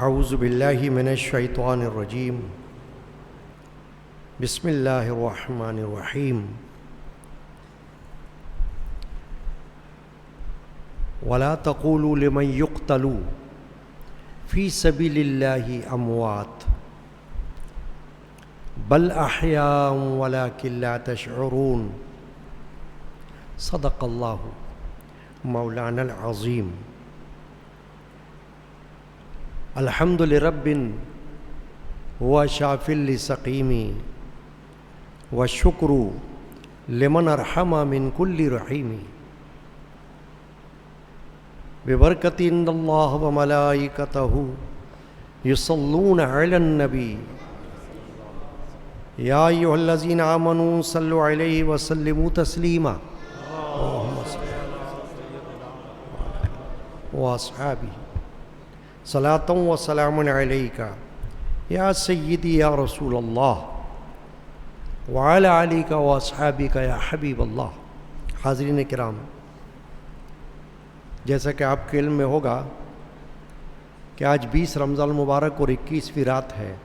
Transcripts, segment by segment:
اعوذ باللہ من الشیطان الرجیم بسم اللہ الرحمن الرحیم ولا تقولوا لمن يقتل في سبيل الله اموات بل احیاء ولكن لا تشعرون صدق اللہ مولانا العظیم. الحمد لرب هو شاف لسقیم والشکر لمن ارحم من كل رحیم ببرکت ان اللہ وملائکتہ یصلون علی النبی یا ایھا الذین آمنوا صلوا علیہ وسلموا تسلیما واصحابہ صلاۃ و سلام علیک یا سیدی یا رسول اللہ وعلی آلک واصحابک یا حبیب اللہ. حاضرین کرام، جیسا کہ آپ کے علم میں ہوگا کہ آج 20 رمضان المبارک اور 21ویں رات ہے،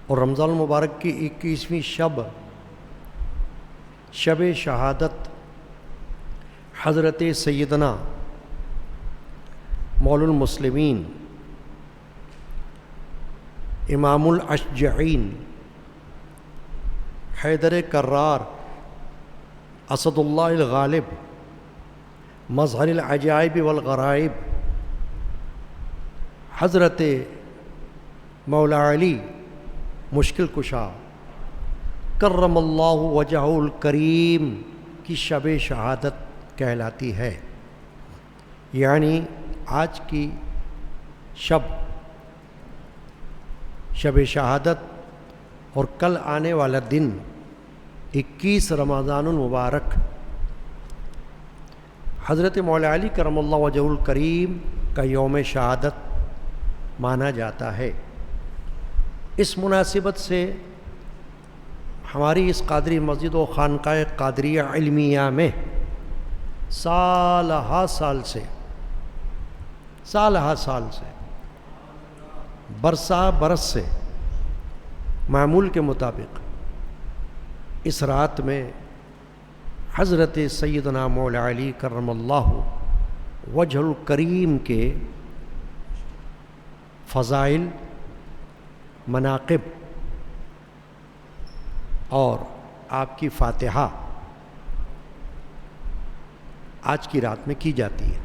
اور رمضان المبارک کی 21ویں شب شہادت حضرت سیدنا مولا المسلمین امام الاشجعین حیدر کرار اسد اللہ الغالب مظہر العجائب والغرائب حضرت مولا علی مشکل کشا کرم اللہ وجہہ الکریم کی شب شہادت کہلاتی ہے. یعنی آج کی شب شہادت اور کل آنے والا دن 21 رمضان المبارک حضرت مولا علی کرم اللہ وجہہ الکریم کا یوم شہادت مانا جاتا ہے. اس مناسبت سے ہماری اس قادری مسجد و خانقاہ قادریہ علمیہ میں سال ہا سال سے برسا برس سے معمول کے مطابق اس رات میں حضرت سیدنا مولا علی کرم اللہ وجہ الکریم کے فضائل، مناقب اور آپ کی فاتحہ آج کی رات میں کی جاتی ہے،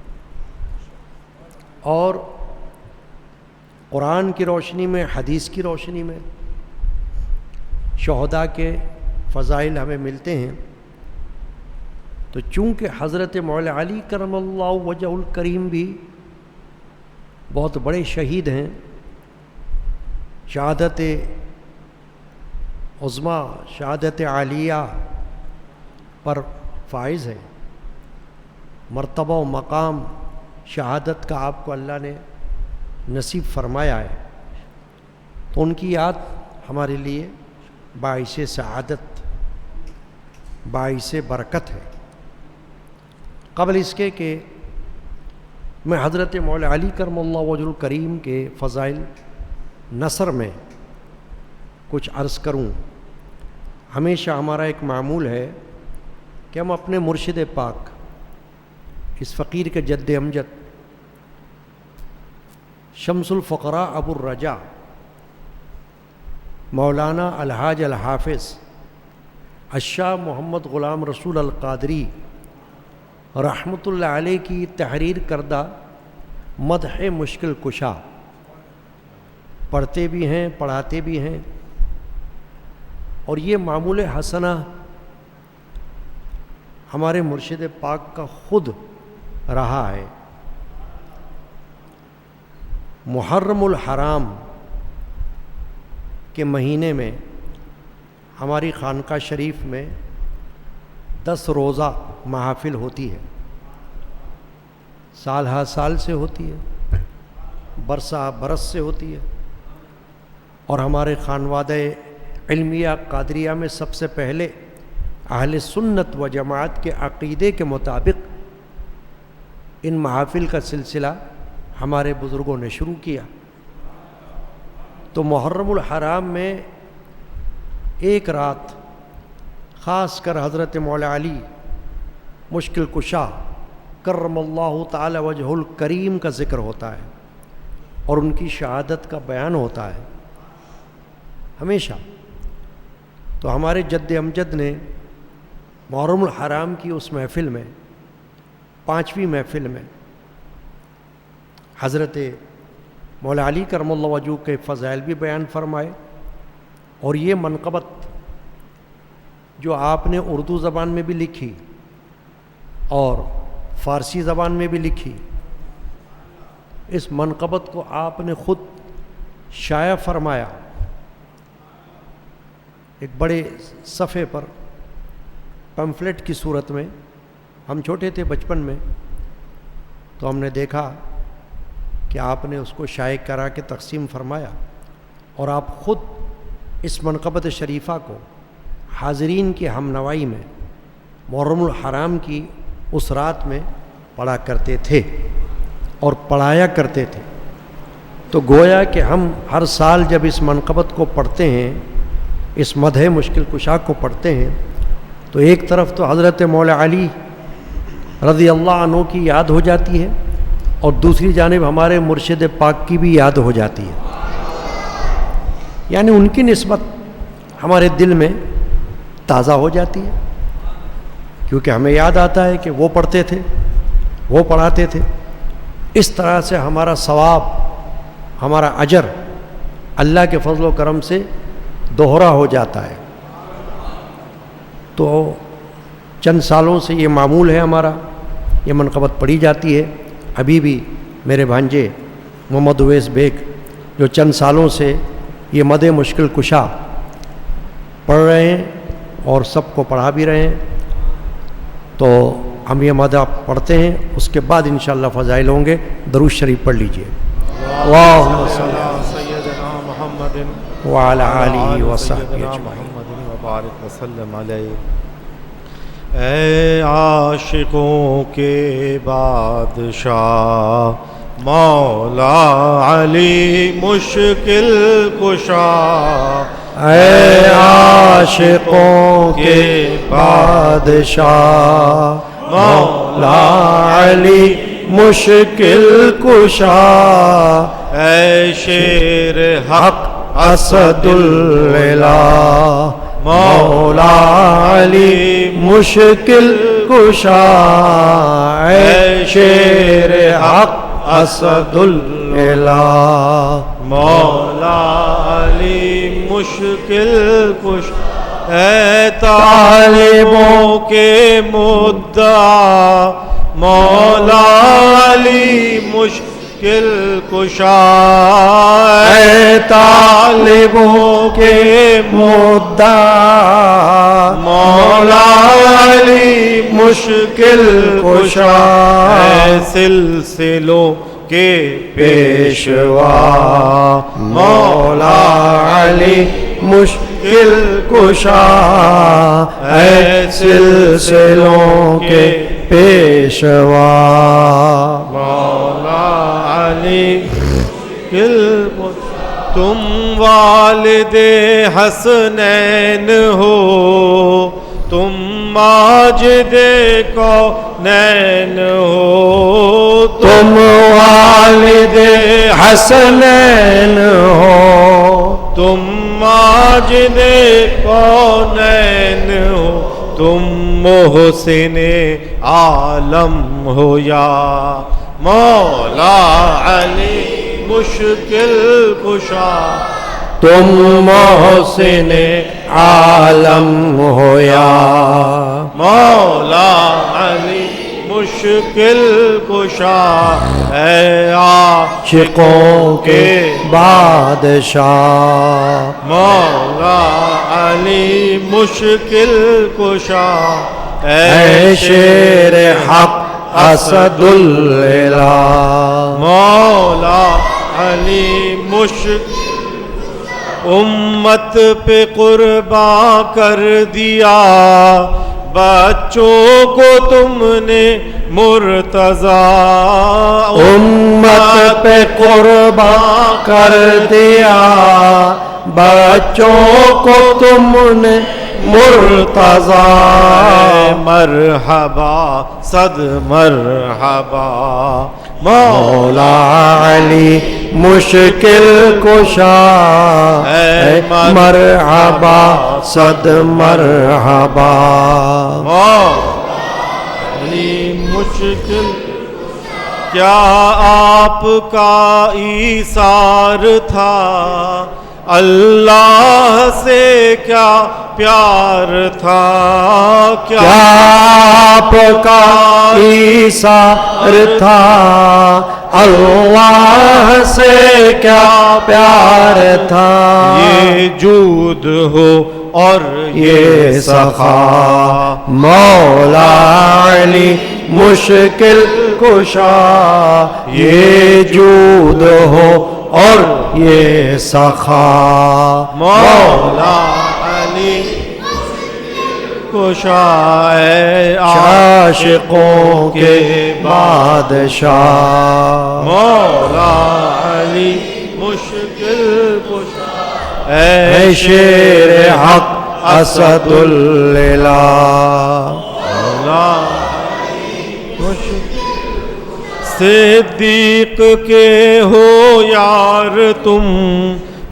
اور قرآن کی روشنی میں، حدیث کی روشنی میں شہداء کے فضائل ہمیں ملتے ہیں. تو چونکہ حضرت مولا علی کرم اللہ وجہ الکریم بھی بہت بڑے شہید ہیں، شہادت عظمیٰ، شہادت عالیہ پر فائز ہیں، مرتبہ و مقام شہادت کا آپ کو اللہ نے نصیب فرمایا ہے، تو ان کی یاد ہمارے لیے باعث سعادت، باعث برکت ہے. قبل اس کے کہ میں حضرت مولا علی کرم اللہ وجہ الکریم کے فضائل نثر میں کچھ عرض کروں، ہمیشہ ہمارا ایک معمول ہے کہ ہم اپنے مرشد پاک، اس فقیر کے جد امجد شمس الفقراء ابو الرجا مولانا الحاج الحافظ الشاہ محمد غلام رسول القادری رحمۃ اللہ علیہ کی تحریر کردہ مدح مشکل کشا پڑھتے بھی ہیں، پڑھاتے بھی ہیں، اور یہ معمول حسنہ ہمارے مرشد پاک کا خود رہا ہے. محرم الحرام کے مہینے میں ہماری خانقاہ شریف میں 10 روزہ محافل ہوتی ہے، سال ہا سال سے ہوتی ہے، برسا برس سے ہوتی ہے، اور ہمارے خانوادہ علمیہ قادریہ میں سب سے پہلے اہل سنت و جماعت کے عقیدے کے مطابق ان محافل کا سلسلہ ہمارے بزرگوں نے شروع کیا۔ تو محرم الحرام میں ایک رات خاص کر حضرت مولا علی مشکل کشا کرم اللہ تعالی وجہ الکریم کا ذکر ہوتا ہے اور ان کی شہادت کا بیان ہوتا ہے ہمیشہ۔ تو ہمارے جد امجد نے محرم الحرام کی اس محفل میں، 5ویں محفل میں، حضرت مولا علی کرم اللہ وجہ کے فضائل بھی بیان فرمائے، اور یہ منقبت جو آپ نے اردو زبان میں بھی لکھی اور فارسی زبان میں بھی لکھی، اس منقبت کو آپ نے خود شائع فرمایا ایک بڑے صفحے پر پمفلٹ کی صورت میں۔ ہم چھوٹے تھے بچپن میں، تو ہم نے دیکھا کہ آپ نے اس کو شائع کرا کے تقسیم فرمایا، اور آپ خود اس منقبت شریفہ کو حاضرین کی ہمنوائی میں محرم الحرام کی اس رات میں پڑھا کرتے تھے اور پڑھایا کرتے تھے۔ تو گویا کہ ہم ہر سال جب اس منقبت کو پڑھتے ہیں، اس مدح مشکل کشا کو پڑھتے ہیں، تو ایک طرف تو حضرت مولا علی رضی اللہ عنہ کی یاد ہو جاتی ہے، اور دوسری جانب ہمارے مرشد پاک کی بھی یاد ہو جاتی ہے، یعنی ان کی نسبت ہمارے دل میں تازہ ہو جاتی ہے، کیونکہ ہمیں یاد آتا ہے کہ وہ پڑھتے تھے، وہ پڑھاتے تھے۔ اس طرح سے ہمارا ثواب، ہمارا اجر اللہ کے فضل و کرم سے دوہرا ہو جاتا ہے۔ تو چند سالوں سے یہ معمول ہے ہمارا، یہ منقبت پڑھی جاتی ہے۔ ابھی بھی میرے بھانجے محمد اویس بیگ جو چند سالوں سے یہ مد مشکل کشا پڑھ رہے ہیں اور سب کو پڑھا بھی رہے ہیں، تو ہم یہ مدح پڑھتے ہیں، اس کے بعد انشاءاللہ فضائل ہوں گے۔ درود شریف پڑھ لیجئے۔ اللہم صلی علی سیدنا محمد وعلی آلہ وصحبہ سیدنا اجمعین۔ محمد وبارک وسلم علیہ۔ اے عاشقوں کے بادشاہ مولا علی مشکل کشا، اے عاشقوں کے بادشاہ مولا علی مشکل کشا، اے شیر حق اسد العلا مولا علی مشکل کشا، اے شیر حق اسد العلا مولا علی مشکل کش، اے طالبوں کے مدعا مولا علی مشکل کشا، اے طالبوں کے مدعا مولا علی مشکل کشا، اے سلسلوں کے پیشوا مولا علی مشکل کشا، اے سلسلوں کے پیشوا مولا علی مشکل، تم والد حسنین ہو، تم ماجد کونین ہو، تم والد حسنین ہو، تم ماجد کونین ہو، تم محسن عالم ہو یا مولا علی مشکل کشا، تم محسن عالم ہو یا مولا علی مشکل کشا، اے عاشقوں کے بادشاہ مولا علی مشکل کشا، اے شیر حق اسد العلا مولا علی مشکل، امت پہ قربان کر دیا بچوں کو تم نے مرتضی، امت قربان کر دیا بچوں کو تم نے مرتضی مرحبا صد مرحبا مولا علی مشکل کشا ہے مرحبا صد مرحبا علی مشکل کیا آپ کا ایثار تھا اللہ سے کیا پیار تھا کیا آپ کا ایثار تھا اللہ سے کیا پیار تھا یہ جود ہو اور یہ سخا مولا علی مشکل کشا یہ جود ہو اور یہ سخا مولا علی کشا عاشقوں کے بادشاہ مولا علی مشکل کشا اے شیر حق اسد اللہ مولا صدیق کے ہو یار تم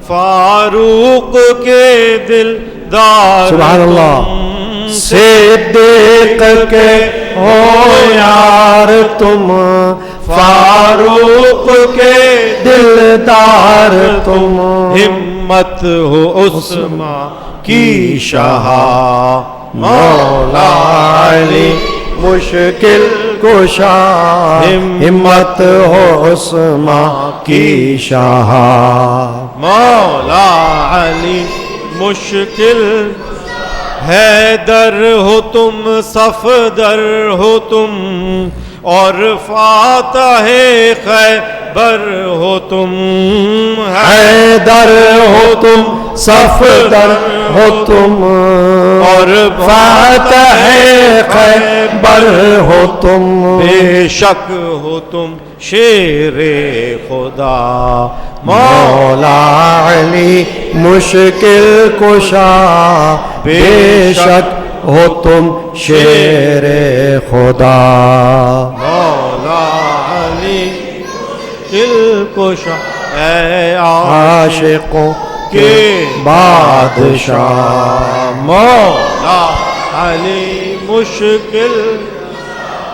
فاروق کے دلدار سبحان اللہ صدیق کے ہو یار تم فاروق کے دلدار تم ہمت ہو عثمان کی شاہ مولا علی مشکل کشا ہمت ہو عثمان کی شاہ مولا علی مشکل حیدر ہو تم صفدر ہو تم اور فاتح خیبر ہو تم حیدر ہو تم صفدر ہو تم اور فاتح خیبر ہو تم بے شک ہو تم شیر خدا مولا علی مشکل کشا بے شک ہو تم شیر خدا مولا علی دل کشا اے عاشقوں کے بادشاہ مولا علی مشکل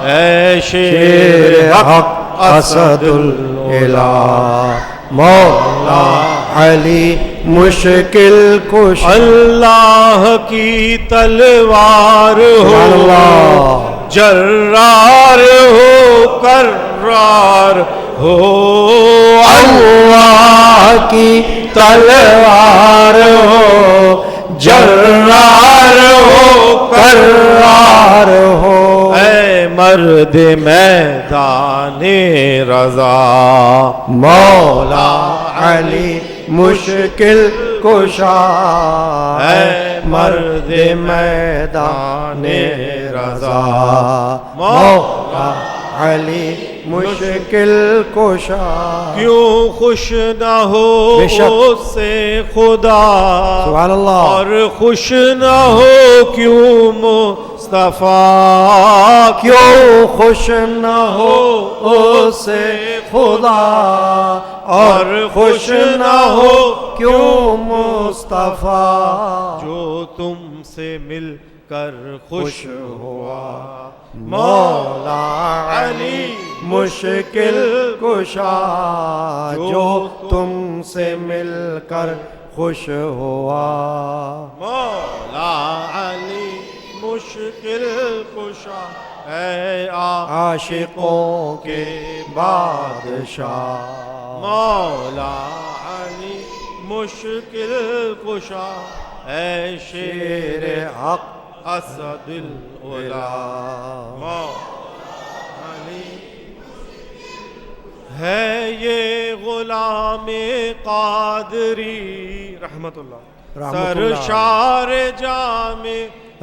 اے شیر حق اسد الالہ مولا علی مشکل کش اللہ کی تلوار ہو جرار ہو کرار ہو اللہ کی تلوار ہو جرار ہو کرار ہو اے مرد میدان رضا مولا علی مشکل کشا اے مرد میدان رضا مولا علی مشکل کشا کیوں خوش نہ ہو بے شک سے خدا سبحان اللہ اور خوش نہ ہو کیوں مصطفیٰ کیوں خوش نہ ہو اسے خدا اور خوش نہ ہو کیوں مصطفیٰ جو تم سے مل کر خوش ہوا مولا علی مشکل کشا جو تم سے مل کر خوش ہوا مولا علی مشکل کشا اے عاشقوں کے بادشاہ مولا علی مشکل کشا اے شیر حق اسد العلا علی ہے یہ غلام قادری رحمت اللہ سرشار جام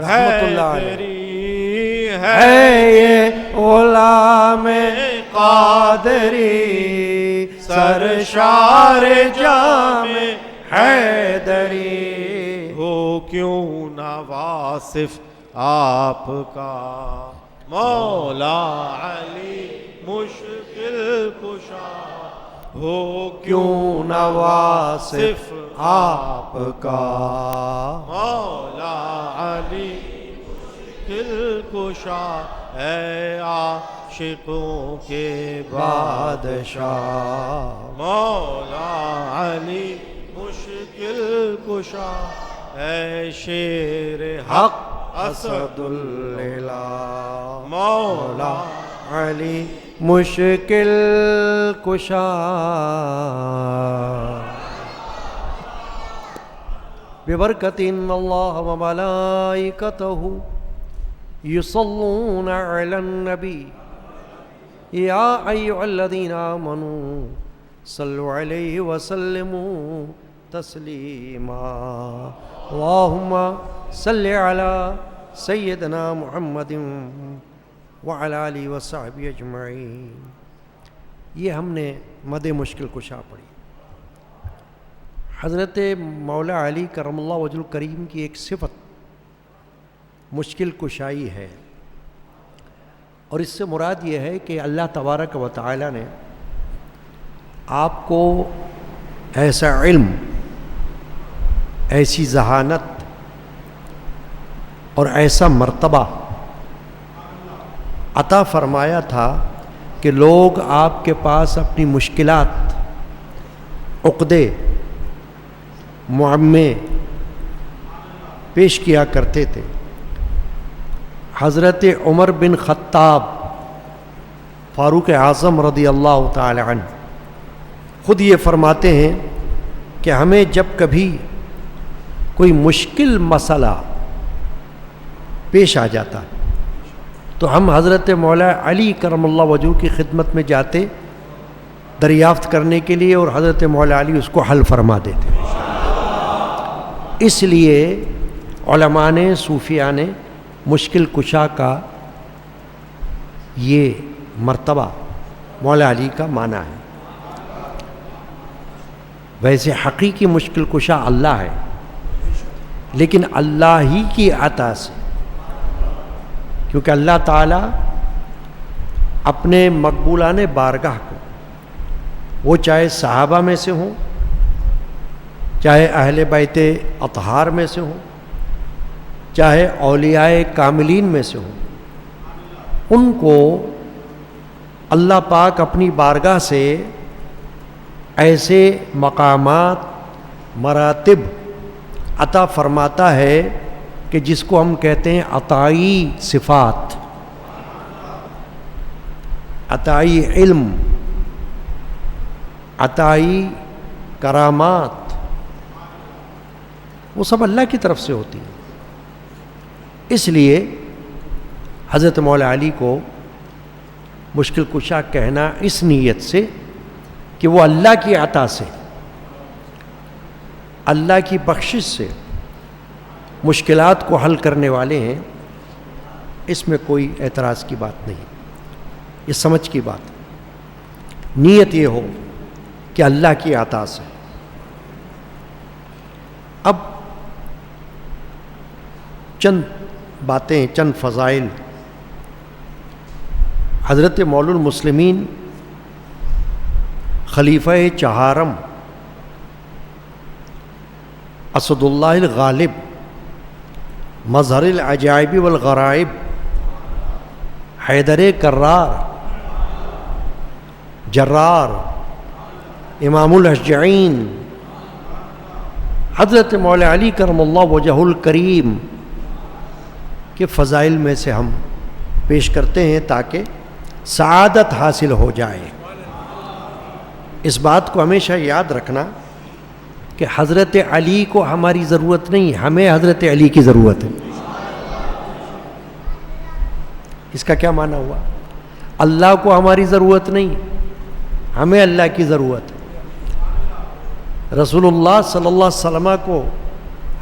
حیدری ہے یہ غلام قادری سرشار جام حیدری ہو کیوں نہ واصف آپ کا مولا علی مشکل کشا ہو کیوں نہ واصف آپ کا مولا علی مشکل کشا اے عاشقوں کے بادشاہ مولا علی مشکل کشا اے شیر حق اسد اللہ مولا علی مشکل کشا ببرکت ان اللہ وملائکتہ یصلون علی النبی یا ایھا الذین آمنوا صلوا علیہ وسلموا تسلیما اللہم صل علی سیدنا محمد وعلی آلہ وصحبہ اجمعین. یہ ہم نے مد مشکل کشا پڑھی. حضرت مولا علی کرم اللہ وجہ الکریم کی ایک صفت مشکل کشائی ہے، اور اس سے مراد یہ ہے کہ اللہ تبارک و تعالی نے آپ کو ایسا علم، ایسی ذہانت اور ایسا مرتبہ عطا فرمایا تھا کہ لوگ آپ کے پاس اپنی مشکلات، عقدے، معمے پیش کیا کرتے تھے. حضرت عمر بن خطاب فاروق اعظم رضی اللہ تعالی عنہ خود یہ فرماتے ہیں کہ ہمیں جب کبھی کوئی مشکل مسئلہ پیش آ جاتا تو ہم حضرت مولا علی کرم اللہ وجہ کی خدمت میں جاتے دریافت کرنے کے لیے، اور حضرت مولا علی اس کو حل فرما دیتے. اس لیے علماء نے، صوفیاء نے مشکل کشا کا یہ مرتبہ مولا علی کا مانا ہے. ویسے حقیقی مشکل کشا اللہ ہے، لیکن اللہ ہی کی عطا سے، کیونکہ اللہ تعالیٰ اپنے مقبولان بارگاہ کو، وہ چاہے صحابہ میں سے ہوں، چاہے اہل بیت اطہار میں سے ہوں، چاہے اولیاء کاملین میں سے ہوں، ان کو اللہ پاک اپنی بارگاہ سے ایسے مقامات، مراتب عطا فرماتا ہے کہ جس کو ہم کہتے ہیں عطائی صفات، عطائی علم، عطائی کرامات، وہ سب اللہ کی طرف سے ہوتی ہے. اس لیے حضرت مولا علی کو مشکل کشا کہنا اس نیت سے کہ وہ اللہ کی عطا سے، اللہ کی بخشش سے مشکلات کو حل کرنے والے ہیں. اس میں کوئی اعتراض کی بات نہیں، یہ سمجھ کی بات. نیت یہ ہو کہ اللہ کی عطا سے. اب چند باتیں، چند فضائل. حضرت مولا المسلمین خلیفہ چہارم اسد اللہ الغالب، مظہر العجائب والغرائب، حیدر کرار، جرار، امام الاشجعین، حضرت مولا علی کرم اللہ وجہ الکریم کے فضائل میں سے ہم پیش کرتے ہیں تاکہ سعادت حاصل ہو جائے. اس بات کو ہمیشہ یاد رکھنا کہ حضرت علی کو ہماری ضرورت نہیں، ہمیں حضرت علی کی ضرورت ہے. اس کا کیا معنی ہوا؟ اللہ کو ہماری ضرورت نہیں، ہمیں اللہ کی ضرورت ہے. رسول اللہ صلی اللہ علیہ وسلم کو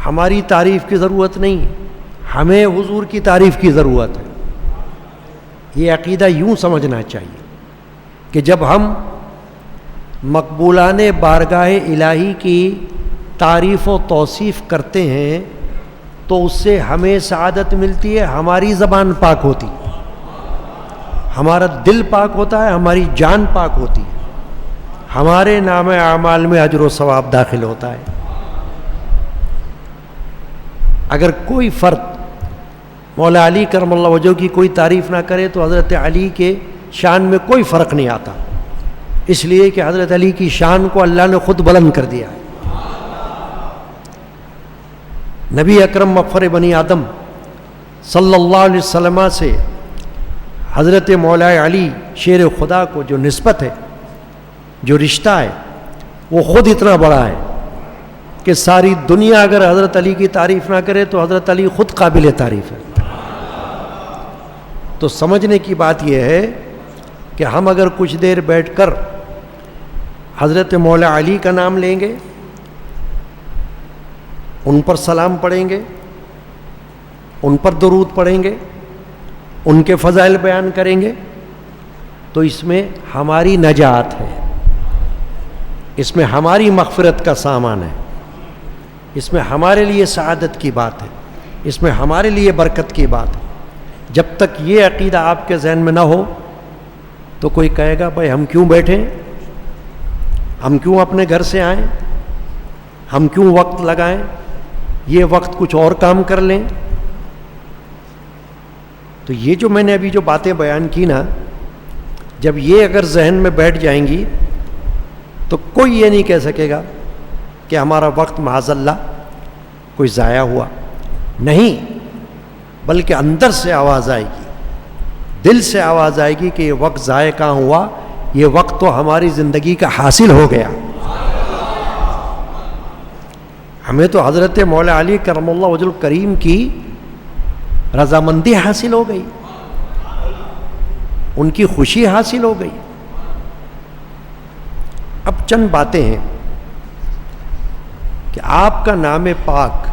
ہماری تعریف کی ضرورت نہیں، ہمیں حضور کی تعریف کی ضرورت ہے. یہ عقیدہ یوں سمجھنا چاہیے کہ جب ہم مقبولان بارگاہ الہی کی تعریف و توصیف کرتے ہیں تو اس سے ہمیں سعادت ملتی ہے، ہماری زبان پاک ہوتی ہے، ہمارا دل پاک ہوتا ہے، ہماری جان پاک ہوتی ہے، ہمارے نام اعمال میں اجر و ثواب داخل ہوتا ہے۔ اگر کوئی فرد مولا علی کرم اللہ وجہ کی کوئی تعریف نہ کرے تو حضرت علی کے شان میں کوئی فرق نہیں آتا، اس لیے کہ حضرت علی کی شان کو اللہ نے خود بلند کر دیا ہے۔ نبی اکرم مفخر بنی آدم صلی اللہ علیہ وسلم سے حضرت مولا علی شیر خدا کو جو نسبت ہے، جو رشتہ ہے، وہ خود اتنا بڑا ہے کہ ساری دنیا اگر حضرت علی کی تعریف نہ کرے تو حضرت علی خود قابل تعریف ہے۔ تو سمجھنے کی بات یہ ہے کہ ہم اگر کچھ دیر بیٹھ کر حضرت مولا علی کا نام لیں گے، ان پر سلام پڑھیں گے، ان پر درود پڑھیں گے، ان کے فضائل بیان کریں گے، تو اس میں ہماری نجات ہے، اس میں ہماری مغفرت کا سامان ہے، اس میں ہمارے لیے سعادت کی بات ہے، اس میں ہمارے لیے برکت کی بات ہے۔ جب تک یہ عقیدہ آپ کے ذہن میں نہ ہو تو کوئی کہے گا بھائی ہم کیوں بیٹھیں، ہم کیوں اپنے گھر سے آئیں، ہم کیوں وقت لگائیں، یہ وقت کچھ اور کام کر لیں۔ تو یہ جو میں نے ابھی جو باتیں بیان کی نا، جب یہ اگر ذہن میں بیٹھ جائیں گی تو کوئی یہ نہیں کہہ سکے گا کہ ہمارا وقت معاذ اللہ کوئی ضائع ہوا، نہیں، بلکہ اندر سے آواز آئے گی، دل سے آواز آئے گی کہ یہ وقت ضائع کہاں ہوا، یہ وقت تو ہماری زندگی کا حاصل ہو گیا۔ ہمیں تو حضرت مولا علی کرم اللہ وجہ الکریم کی رضامندی حاصل ہو گئی، ان کی خوشی حاصل ہو گئی۔ اب چند باتیں ہیں کہ آپ کا نام پاک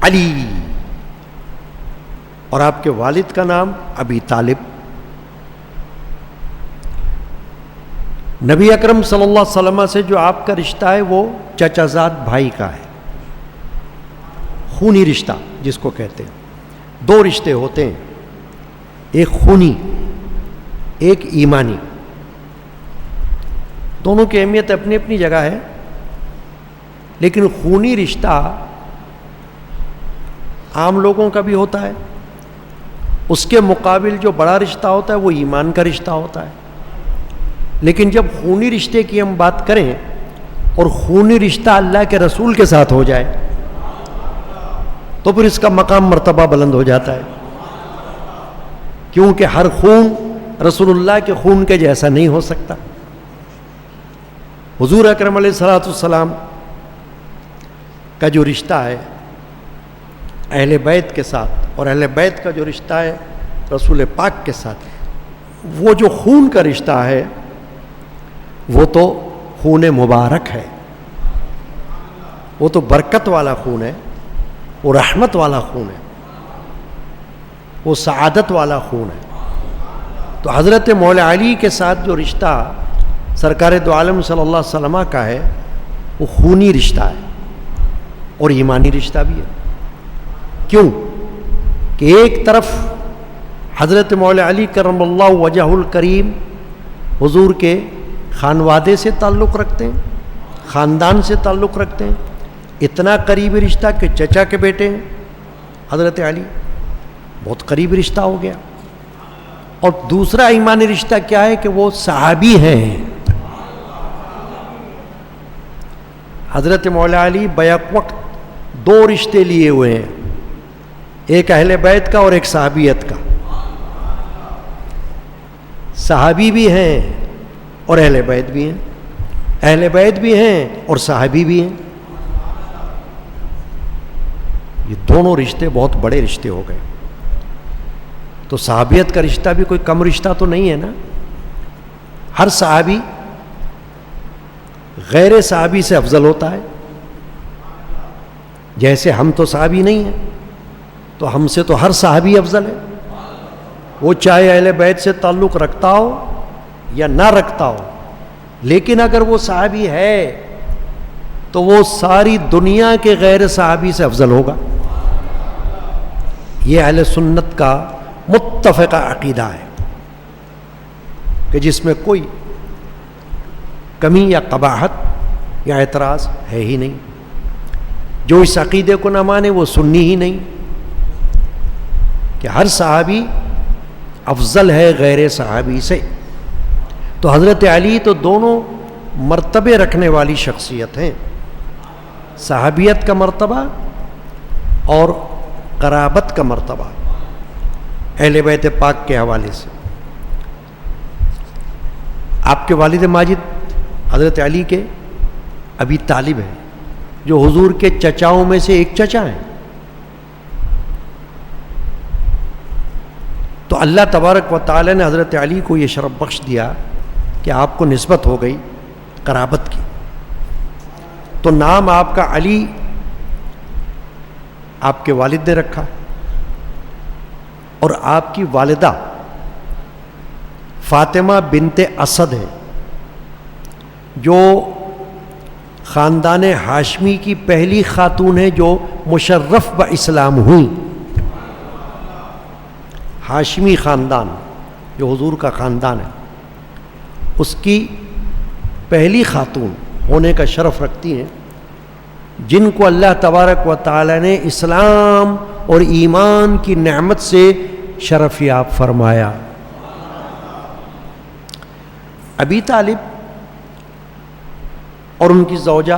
علی اور آپ کے والد کا نام ابی طالب، نبی اکرم صلی اللہ علیہ وسلم سے جو آپ کا رشتہ ہے وہ چچا زاد بھائی کا ہے، خونی رشتہ جس کو کہتے ہیں۔ دو رشتے ہوتے ہیں، ایک خونی، ایک ایمانی، دونوں کی اہمیت اپنی اپنی جگہ ہے، لیکن خونی رشتہ عام لوگوں کا بھی ہوتا ہے، اس کے مقابل جو بڑا رشتہ ہوتا ہے وہ ایمان کا رشتہ ہوتا ہے۔ لیکن جب خونی رشتے کی ہم بات کریں اور خونی رشتہ اللہ کے رسول کے ساتھ ہو جائے تو پھر اس کا مقام مرتبہ بلند ہو جاتا ہے، کیونکہ ہر خون رسول اللہ کے خون کے جیسا نہیں ہو سکتا۔ حضور اکرم علیہ الصلوۃ والسلام کا جو رشتہ ہے اہل بیت کے ساتھ، اور اہل بیت کا جو رشتہ ہے رسول پاک کے ساتھ، وہ جو خون کا رشتہ ہے وہ تو خون مبارک ہے، وہ تو برکت والا خون ہے، وہ رحمت والا خون ہے، وہ سعادت والا خون ہے۔ تو حضرت مولا علی کے ساتھ جو رشتہ سرکار دو عالم صلی اللہ علیہ وسلم کا ہے وہ خونی رشتہ ہے اور ایمانی رشتہ بھی ہے۔ کیوں کہ ایک طرف حضرت مولا علی کرم اللہ وجہ الکریم حضور کے خانوادے سے تعلق رکھتے ہیں، خاندان سے تعلق رکھتے ہیں، اتنا قریبی رشتہ کہ چچا کے بیٹے ہیں حضرت علی، بہت قریبی رشتہ ہو گیا۔ اور دوسرا ایمانی رشتہ کیا ہے کہ وہ صحابی ہیں۔ حضرت مولا علی بیک وقت دو رشتے لیے ہوئے ہیں، ایک اہل بیت کا اور ایک صحابیت کا، صحابی بھی ہیں اور اہل بیت بھی ہیں، اہل بیت بھی ہیں اور صحابی بھی ہیں۔ یہ دونوں رشتے بہت بڑے رشتے ہو گئے۔ تو صحابیت کا رشتہ بھی کوئی کم رشتہ تو نہیں ہے نا، ہر صحابی غیر صحابی سے افضل ہوتا ہے۔ جیسے ہم تو صحابی نہیں ہیں تو ہم سے تو ہر صحابی افضل ہے، وہ چاہے اہل بیت سے تعلق رکھتا ہو یا نہ رکھتا ہو، لیکن اگر وہ صحابی ہے تو وہ ساری دنیا کے غیر صحابی سے افضل ہوگا. یہ اہل سنت کا متفقہ عقیدہ ہے کہ جس میں کوئی کمی یا قباحت یا اعتراض ہے ہی نہیں. جو اس عقیدے کو نہ مانے وہ سنی ہی نہیں کہ ہر صحابی افضل ہے غیر صحابی سے. تو حضرت علی تو دونوں مرتبے رکھنے والی شخصیت ہیں، صحابیت کا مرتبہ اور قرابت کا مرتبہ اہل بیت پاک کے حوالے سے. آپ کے والد ماجد حضرت علی کے ابی طالب ہیں جو حضور کے چچاؤں میں سے ایک چچا ہیں. تو اللہ تبارک و تعالی نے حضرت علی کو یہ شرف بخش دیا کہ آپ کو نسبت ہو گئی قرابت کی. تو نام آپ کا علی آپ کے والد نے رکھا اور آپ کی والدہ فاطمہ بنت اسد ہے جو خاندان ہاشمی کی پہلی خاتون ہے جو مشرف باسلام ہوئی. ہاشمی خاندان جو حضور کا خاندان ہے اس کی پہلی خاتون ہونے کا شرف رکھتی ہیں جن کو اللہ تبارک و تعالی نے اسلام اور ایمان کی نعمت سے شرف یاب فرمایا. ابی طالب اور ان کی زوجہ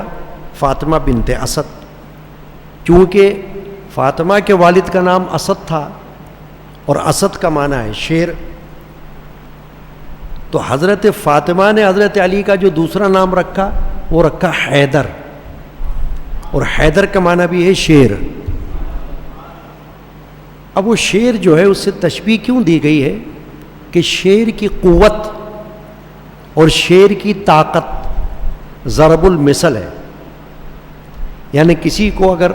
فاطمہ بنت اسد، چونکہ فاطمہ کے والد کا نام اسد تھا اور اسد کا معنی ہے شیر، تو حضرت فاطمہ نے حضرت علی کا جو دوسرا نام رکھا وہ رکھا حیدر، اور حیدر کا معنی بھی ہے شیر. اب وہ شیر جو ہے اس سے تشبیہ کیوں دی گئی ہے کہ شیر کی قوت اور شیر کی طاقت ضرب المثل ہے. یعنی کسی کو اگر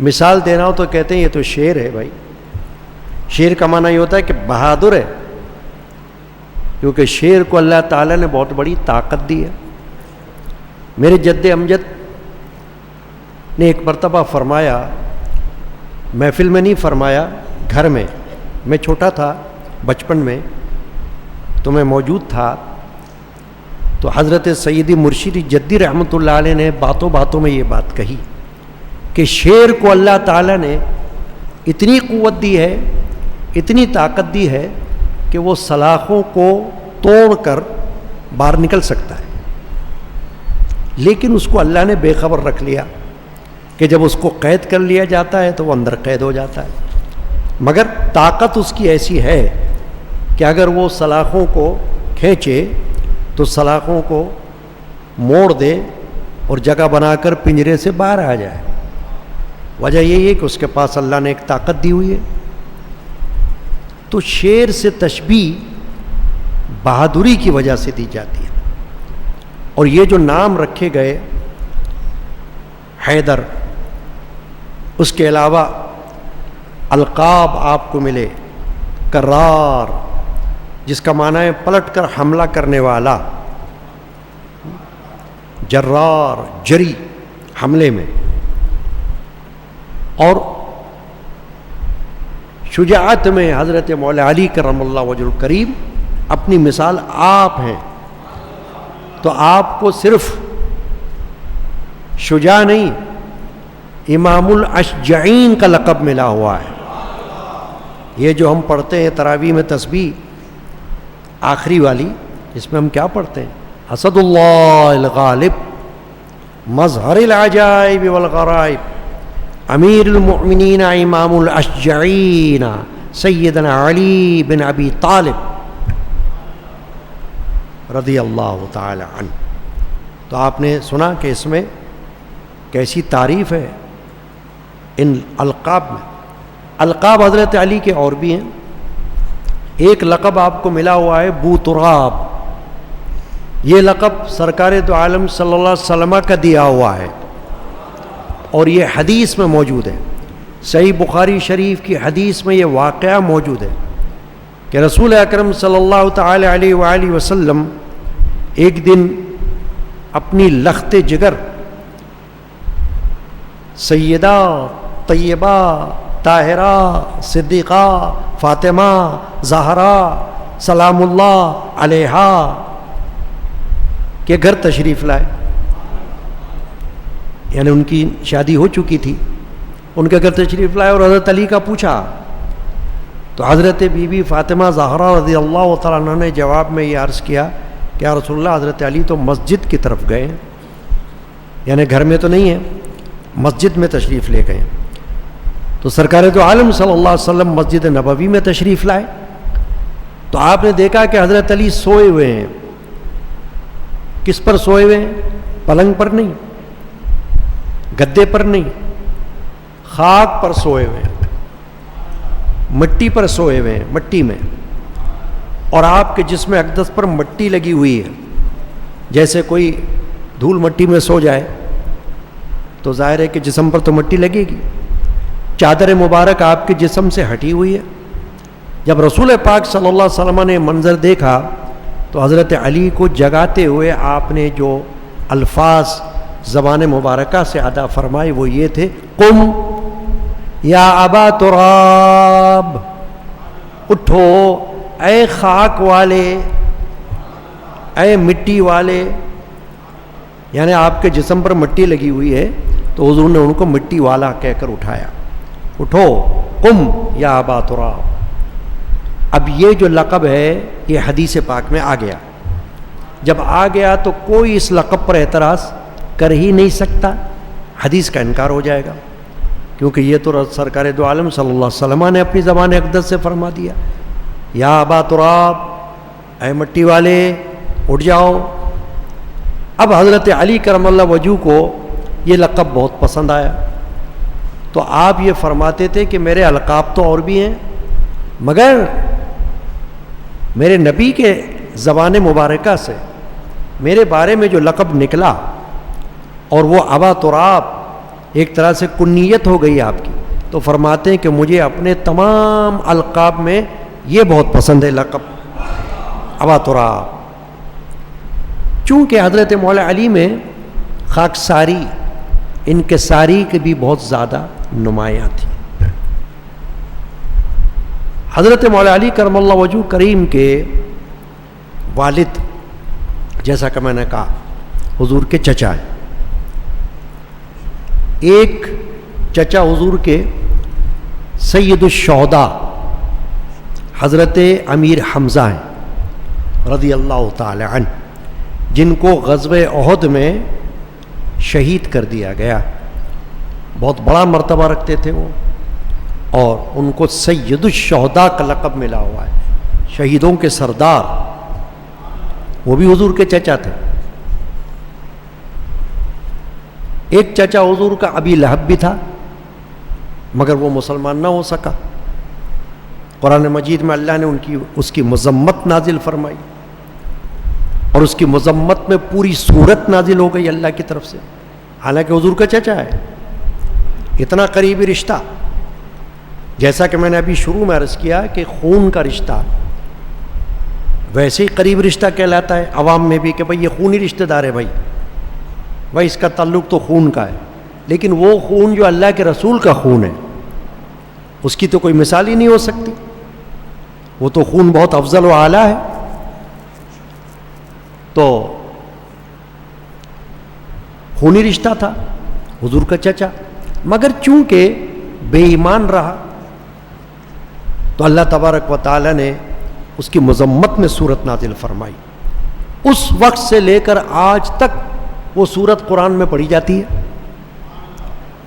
مثال دینا ہو تو کہتے ہیں یہ تو شیر ہے. بھائی شیر کا معنی یہ ہوتا ہے کہ بہادر ہے، کیونکہ شیر کو اللہ تعالیٰ نے بہت بڑی طاقت دی ہے. میرے جد امجد نے ایک مرتبہ فرمایا، محفل میں نہیں فرمایا، گھر میں، میں چھوٹا تھا بچپن میں تو میں موجود تھا، تو حضرت سیدی مرشدی جدی رحمۃ اللہ علیہ نے باتوں باتوں میں یہ بات کہی کہ شیر کو اللہ تعالیٰ نے اتنی قوت دی ہے، اتنی طاقت دی ہے کہ وہ سلاخوں کو توڑ کر باہر نکل سکتا ہے، لیکن اس کو اللہ نے بے خبر رکھ لیا کہ جب اس کو قید کر لیا جاتا ہے تو وہ اندر قید ہو جاتا ہے. مگر طاقت اس کی ایسی ہے کہ اگر وہ سلاخوں کو کھینچے تو سلاخوں کو موڑ دے اور جگہ بنا کر پنجرے سے باہر آ جائے. وجہ یہی ہے کہ اس کے پاس اللہ نے ایک طاقت دی ہوئی ہے. تو شیر سے تشبیہ بہادری کی وجہ سے دی جاتی ہے. اور یہ جو نام رکھے گئے حیدر، اس کے علاوہ القاب آپ کو ملے، کرار جس کا معنی ہے پلٹ کر حملہ کرنے والا، جرار جری حملے میں، اور شجاعت میں حضرت مولا علی کرم اللہ وجہ الکریم اپنی مثال آپ ہیں. تو آپ کو صرف شجاع نہیں، امام الاشجعین کا لقب ملا ہوا ہے. یہ جو ہم پڑھتے ہیں تراویح میں تسبیح آخری والی، اس میں ہم کیا پڑھتے ہیں؟ اسد اللہ الغالب، مظہر العجائب والغرائب، امیر المؤمنین امام الاشجعین سیدنا علی بن ابی طالب رضی اللہ تعالی عنہ. تو آپ نے سنا کہ اس میں کیسی تعریف ہے ان القاب میں. القاب حضرت علی کے اور بھی ہیں. ایک لقب آپ کو ملا ہوا ہے بو تراب. یہ لقب سرکار دو عالم صلی اللہ علیہ وسلم کا دیا ہوا ہے اور یہ حدیث میں موجود ہے. صحیح بخاری شریف کی حدیث میں یہ واقعہ موجود ہے کہ رسول اکرم صلی اللہ تعالی علیہ وآلہ وسلم ایک دن اپنی لخت جگر سیدہ طیبہ طاہرہ صدیقہ فاطمہ زہرا سلام اللہ علیہا کے گھر تشریف لائے. یعنی ان کی شادی ہو چکی تھی, ان کے گھر تشریف لائے اور حضرت علی کا پوچھا تو حضرت بی بی فاطمہ زہرا رضی اللہ تعالیٰ عنہ نے جواب میں یہ عرض کیا کہ یا رسول اللہ, حضرت علی تو مسجد کی طرف گئے, یعنی گھر میں تو نہیں ہے, مسجد میں تشریف لے گئے. تو سرکار دو عالم صلی اللہ علیہ وسلم مسجد نبوی میں تشریف لائے تو آپ نے دیکھا کہ حضرت علی سوئے ہوئے ہیں. کس پر سوئے ہوئے ہیں؟ پلنگ پر نہیں, گدے پر نہیں, خاک پر سوئے ہوئے ہیں, مٹی پر سوئے ہوئے ہیں, مٹی میں. اور آپ کے جسم اقدس پر مٹی لگی ہوئی ہے. جیسے کوئی دھول مٹی میں سو جائے تو ظاہر ہے کہ جسم پر تو مٹی لگے گی. چادر مبارک آپ کے جسم سے ہٹی ہوئی ہے. جب رسول پاک صلی اللہ علیہ وسلم نے منظر دیکھا تو حضرت علی کو جگاتے ہوئے آپ نے جو الفاظ زبان مبارکہ سے ادا فرمائے وہ یہ تھے, قم یا ابا تراب, اٹھو اے خاک والے, اے مٹی والے. یعنی آپ کے جسم پر مٹی لگی ہوئی ہے تو حضور نے ان کو مٹی والا کہہ کر اٹھایا. اٹھو قم یا ابا تراب. اب یہ جو لقب ہے یہ حدیث پاک میں آ گیا. جب آ گیا تو کوئی اس لقب پر اعتراض کر ہی نہیں سکتا, حدیث کا انکار ہو جائے گا, کیونکہ یہ تو سرکار دو عالم صلی اللہ علیہ وسلم نے اپنی زبان اقدس سے فرما دیا, یا ابا تراب, اے مٹی والے اٹھ جاؤ. اب حضرت علی کرم اللہ وجہہ کو یہ لقب بہت پسند آیا تو آپ یہ فرماتے تھے کہ میرے القاب تو اور بھی ہیں, مگر میرے نبی کے زبان مبارکہ سے میرے بارے میں جو لقب نکلا اور وہ ابا تراب ایک طرح سے کنیت ہو گئی آپ کی, تو فرماتے ہیں کہ مجھے اپنے تمام القاب میں یہ بہت پسند ہے لقب ابا تراب. چونکہ حضرت مولا علی میں خاکساری, انکساری کی بھی بہت زیادہ نمایاں تھی. حضرت مولا علی کرم اللہ وجہہ کریم کے والد, جیسا کہ میں نے کہا, حضور کے چچا ہیں. ایک چچا حضور کے سید الشہداء حضرت امیر حمزہ ہیں رضی اللہ تعالی عنہ, جن کو غزوہ احد میں شہید کر دیا گیا. بہت بڑا مرتبہ رکھتے تھے وہ, اور ان کو سید الشہداء کا لقب ملا ہوا ہے, شہیدوں کے سردار. وہ بھی حضور کے چچا تھے. ایک چچا حضور کا ابی لہب بھی تھا, مگر وہ مسلمان نہ ہو سکا. قرآن مجید میں اللہ نے اس کی مذمت نازل فرمائی, اور اس کی مذمت میں پوری سورت نازل ہو گئی اللہ کی طرف سے, حالانکہ حضور کا چچا ہے. اتنا قریبی رشتہ, جیسا کہ میں نے ابھی شروع میں عرض کیا کہ خون کا رشتہ ویسے ہی قریب رشتہ کہلاتا ہے عوام میں بھی, کہ بھائی یہ خونی رشتہ دار ہے, بھائی اس کا تعلق تو خون کا ہے. لیکن وہ خون جو اللہ کے رسول کا خون ہے اس کی تو کوئی مثال ہی نہیں ہو سکتی. وہ تو خون بہت افضل و اعلیٰ ہے. تو خونی رشتہ تھا حضور کا چچا, مگر چونکہ بے ایمان رہا تو اللہ تبارک و تعالی نے اس کی مذمت میں صورت نازل فرمائی. اس وقت سے لے کر آج تک وہ صورت قرآن میں پڑھی جاتی ہے.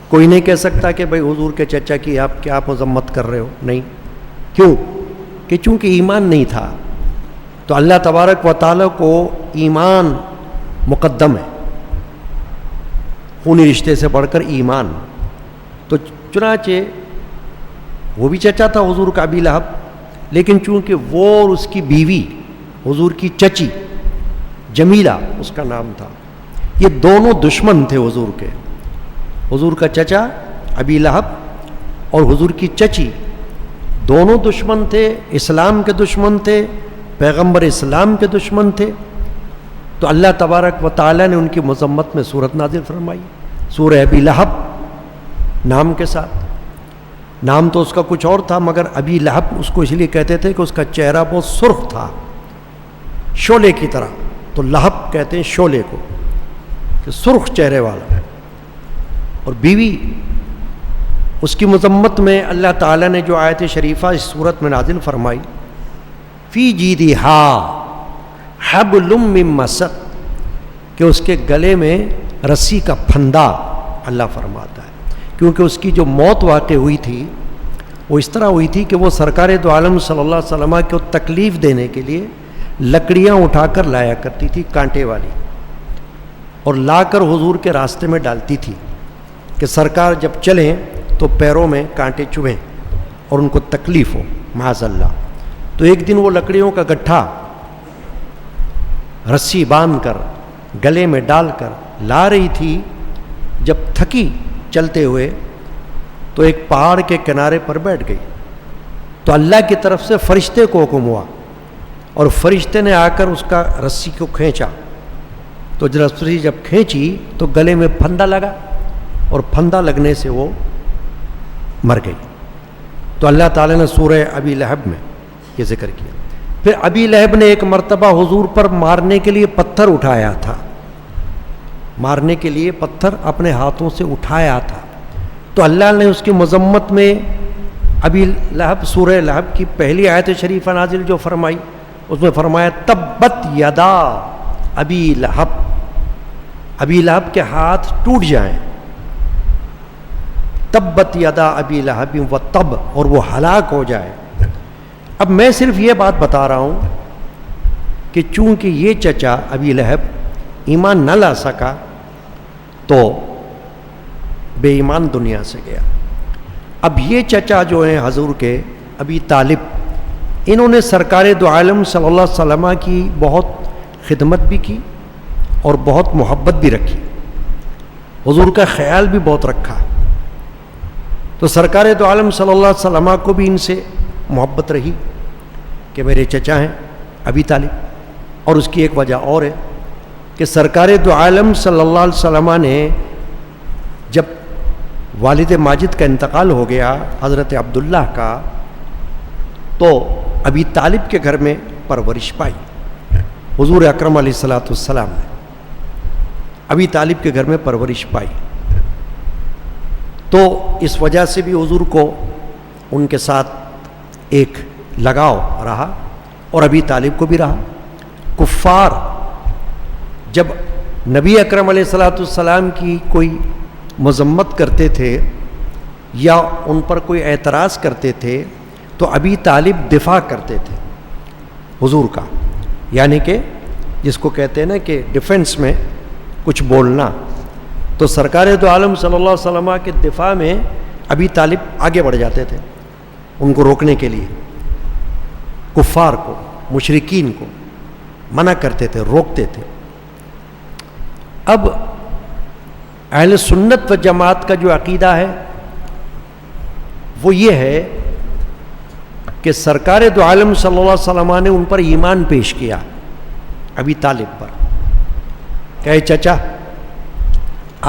کوئی نہیں کہہ سکتا کہ بھئی حضور کے چچا کی آپ کیا مذمت کر رہے ہو, نہیں. کیوں؟ کہ چونکہ ایمان نہیں تھا تو اللہ تبارک و تعالی کو ایمان مقدم ہے, خونی رشتے سے بڑھ کر ایمان. تو چنانچہ وہ بھی چچا تھا حضور کا ابی لہب, لیکن چونکہ وہ اور اس کی بیوی حضور کی چچی جمیلہ اس کا نام تھا, یہ دونوں دشمن تھے حضور کے. حضور کا چچا ابی لہب اور حضور کی چچی دونوں دشمن تھے, اسلام کے دشمن تھے, پیغمبر اسلام کے دشمن تھے. تو تو اللہ تبارک و تعالیٰ نے ان کی مذمت میں صورت نازل فرمائی، سورہ ابی لہب نام کے ساتھ۔ نام تو اس کا کچھ اور تھا، مگر ابی لہب اس کو اس لیے کہتے تھے کہ اس کا چہرہ بہت سرخ تھا، شعلے کی طرح، تو لہب کہتے ہیں شعلے کو، کہ سرخ چہرے والا۔ اور بیوی، اس کی مذمت میں اللہ تعالیٰ نے جو آیت شریفہ اس صورت میں نازل فرمائی، فی جیدہا حبل من مسد، کہ اس کے گلے میں رسی کا پھندا اللہ فرماتا ہے، کیونکہ اس کی جو موت واقع ہوئی تھی وہ اس طرح ہوئی تھی کہ وہ سرکار دو عالم صلی اللہ علیہ وسلم کو تکلیف دینے کے لیے لکڑیاں اٹھا کر لایا کرتی تھی کانٹے والی، اور لا کر حضور کے راستے میں ڈالتی تھی کہ سرکار جب چلیں تو پیروں میں کانٹے چبھیں اور ان کو تکلیف ہو معاذ اللہ۔ تو ایک دن وہ لکڑیوں کا گٹھا رسی باندھ کر گلے میں ڈال کر لا رہی تھی، جب تھکی چلتے ہوئے تو ایک پہاڑ کے کنارے پر بیٹھ گئی، تو اللہ کی طرف سے فرشتے کو حکم ہوا، اور فرشتے نے آ کر اس کا رسی کو کھینچا، تو رسی جب کھینچی تو گلے میں پھندا لگا، اور پھندا لگنے سے وہ مر گئی۔ تو اللہ تعالیٰ نے سورہ ابی لہب میں یہ ذکر کیا۔ پھر ابی لہب نے ایک مرتبہ حضور پر مارنے کے لیے پتھر اٹھایا تھا، مارنے کے لیے پتھر اپنے ہاتھوں سے اٹھایا تھا، تو اللہ نے اس کی مذمت میں ابی لہب، سورہ لہب کی پہلی آیت شریفہ نازل جو فرمائی، اس میں فرمایا تبت یدا ابی لہب، ابی لہب کے ہاتھ ٹوٹ جائیں، تبت یدا ابی لہب و تب، اور وہ ہلاک ہو جائے۔ اب میں صرف یہ بات بتا رہا ہوں کہ چونکہ یہ چچا ابی لہب ایمان نہ لا سکا تو بے ایمان دنیا سے گیا۔ اب یہ چچا جو ہیں حضور کے ابی طالب، انہوں نے سرکار دو عالم صلی اللہ علیہ وسلم کی بہت خدمت بھی کی اور بہت محبت بھی رکھی، حضور کا خیال بھی بہت رکھا، تو سرکار دو عالم صلی اللہ علیہ وسلم کو بھی ان سے محبت رہی کہ میرے چچا ہیں ابی طالب۔ اور اس کی ایک وجہ اور ہے کہ سرکار دو عالم صلی اللہ علیہ وسلم نے جب والد ماجد کا انتقال ہو گیا حضرت عبداللہ کا، تو ابی طالب کے گھر میں پرورش پائی۔ حضور اکرم علیہ الصلوۃ والسلام نے ابی طالب کے گھر میں پرورش پائی، تو اس وجہ سے بھی حضور کو ان کے ساتھ ایک لگاؤ رہا، اور ابی طالب کو بھی رہا۔ کفار جب نبی اکرم علیہ الصلوۃ والسلام کی کوئی مذمت کرتے تھے یا ان پر کوئی اعتراض کرتے تھے تو ابی طالب دفاع کرتے تھے حضور کا، یعنی کہ جس کو کہتے ہیں نا کہ ڈیفنس میں کچھ بولنا، تو سرکار دو عالم صلی اللہ علیہ وسلم کے دفاع میں ابی طالب آگے بڑھ جاتے تھے ان کو روکنے کے لیے، کفار کو، مشرکین کو منع کرتے تھے، روکتے تھے۔ اب اہل سنت و جماعت کا جو عقیدہ ہے وہ یہ ہے کہ سرکار دو عالم صلی اللہ علیہ وسلم نے ان پر ایمان پیش کیا ابی طالب پر، کہ چچا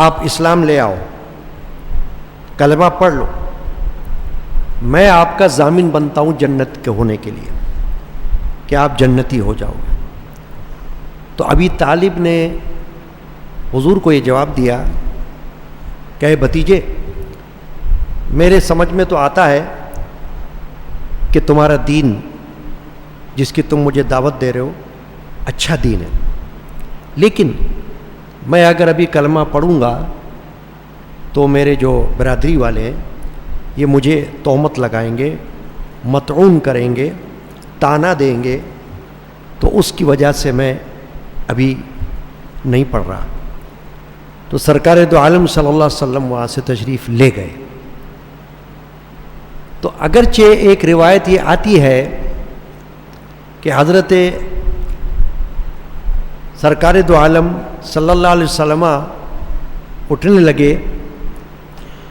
آپ اسلام لے آؤ، کلمہ پڑھ لو، میں آپ کا ضامن بنتا ہوں جنت کے ہونے کے لیے کہ آپ جنتی ہو جاؤ گے۔ تو ابی طالب نے حضور کو یہ جواب دیا کہ بھتیجے، میرے سمجھ میں تو آتا ہے کہ تمہارا دین جس کی تم مجھے دعوت دے رہے ہو اچھا دین ہے، لیکن میں اگر ابھی کلمہ پڑھوں گا تو میرے جو برادری والے ہیں یہ مجھے تہمت لگائیں گے، مطعون کریں گے، تانا دیں گے، تو اس کی وجہ سے میں ابھی نہیں پڑھ رہا۔ تو سرکار دو عالم صلی اللہ علیہ وسلم وہاں سے تشریف لے گئے۔ تو اگرچہ ایک روایت یہ آتی ہے کہ حضرت سرکار دو عالم صلی اللہ علیہ وسلم اٹھنے لگے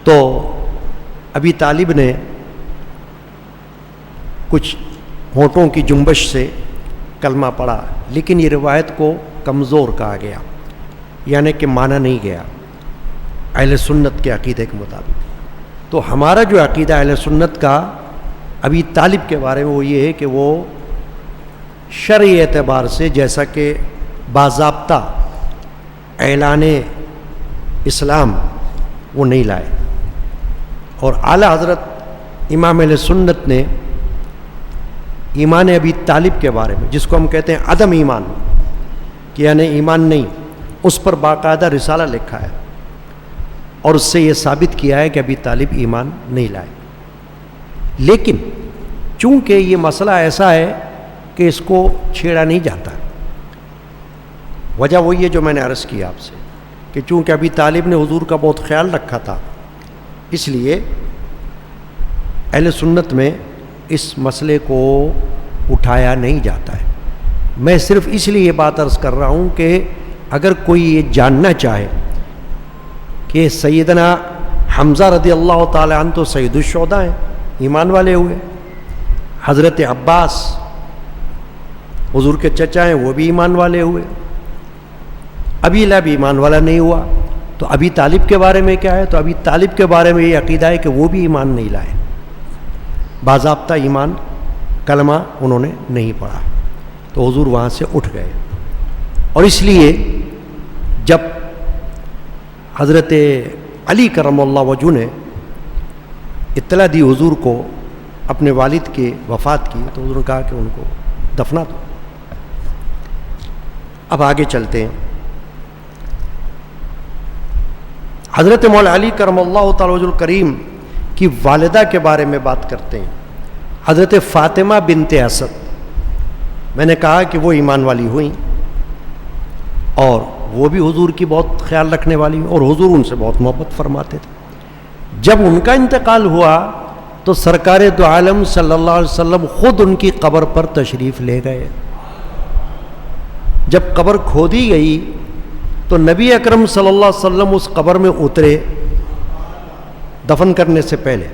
تو ابی طالب نے کچھ ہونٹوں کی جنبش سے کلمہ پڑھا، لیکن یہ روایت کو کمزور کہا گیا، یعنی کہ مانا نہیں گیا اہل سنت کے عقیدے کے مطابق۔ تو ہمارا جو عقیدہ اہل سنت کا ابی طالب کے بارے میں وہ یہ ہے کہ وہ شرعی اعتبار سے جیسا کہ باضابطہ اعلان اسلام وہ نہیں لائے، اور اعلیٰ حضرت امام اہل سنت نے ایمان ابی طالب کے بارے میں، جس کو ہم کہتے ہیں عدم ایمان، کہ یعنی ایمان نہیں، اس پر باقاعدہ رسالہ لکھا ہے، اور اس سے یہ ثابت کیا ہے کہ ابی طالب ایمان نہیں لائے۔ لیکن چونکہ یہ مسئلہ ایسا ہے کہ اس کو چھیڑا نہیں جاتا، وجہ وہی ہے جو میں نے عرض کیا آپ سے، کہ چونکہ ابی طالب نے حضور کا بہت خیال رکھا تھا، اس لیے اہل سنت میں اس مسئلے کو اٹھایا نہیں جاتا ہے۔ میں صرف اس لیے یہ بات عرض کر رہا ہوں کہ اگر کوئی یہ جاننا چاہے کہ سیدنا حمزہ رضی اللہ تعالی عنہ تو سید الشہداء ہیں، ایمان والے ہوئے، حضرت عباس حضور کے چچا ہیں وہ بھی ایمان والے ہوئے، ابی لہب ایمان والا نہیں ہوا، تو ابی طالب کے بارے میں کیا ہے؟ تو ابی طالب کے بارے میں یہ عقیدہ ہے کہ وہ بھی ایمان نہیں لائے، باضابطہ ایمان کلمہ انہوں نے نہیں پڑھا، تو حضور وہاں سے اٹھ گئے۔ اور اس لیے جب حضرت علی کرم اللہ وجہ نے اطلاع دی حضور کو اپنے والد کے وفات کی، تو حضور نے کہا کہ ان کو دفنا دو۔ اب آگے چلتے ہیں، حضرت مولا علی کرم اللہ تعالی وجہ الکریم کی والدہ کے بارے میں بات کرتے ہیں، حضرت فاطمہ بنت اسد۔ میں نے کہا کہ وہ ایمان والی ہوئیں، اور وہ بھی حضور کی بہت خیال رکھنے والی ہیں، اور حضور ان سے بہت محبت فرماتے تھے۔ جب ان کا انتقال ہوا تو سرکار دو عالم صلی اللہ علیہ وسلم خود ان کی قبر پر تشریف لے گئے۔ جب قبر کھودی گئی تو نبی اکرم صلی اللہ علیہ وسلم اس قبر میں اترے، دفن کرنے سے پہلے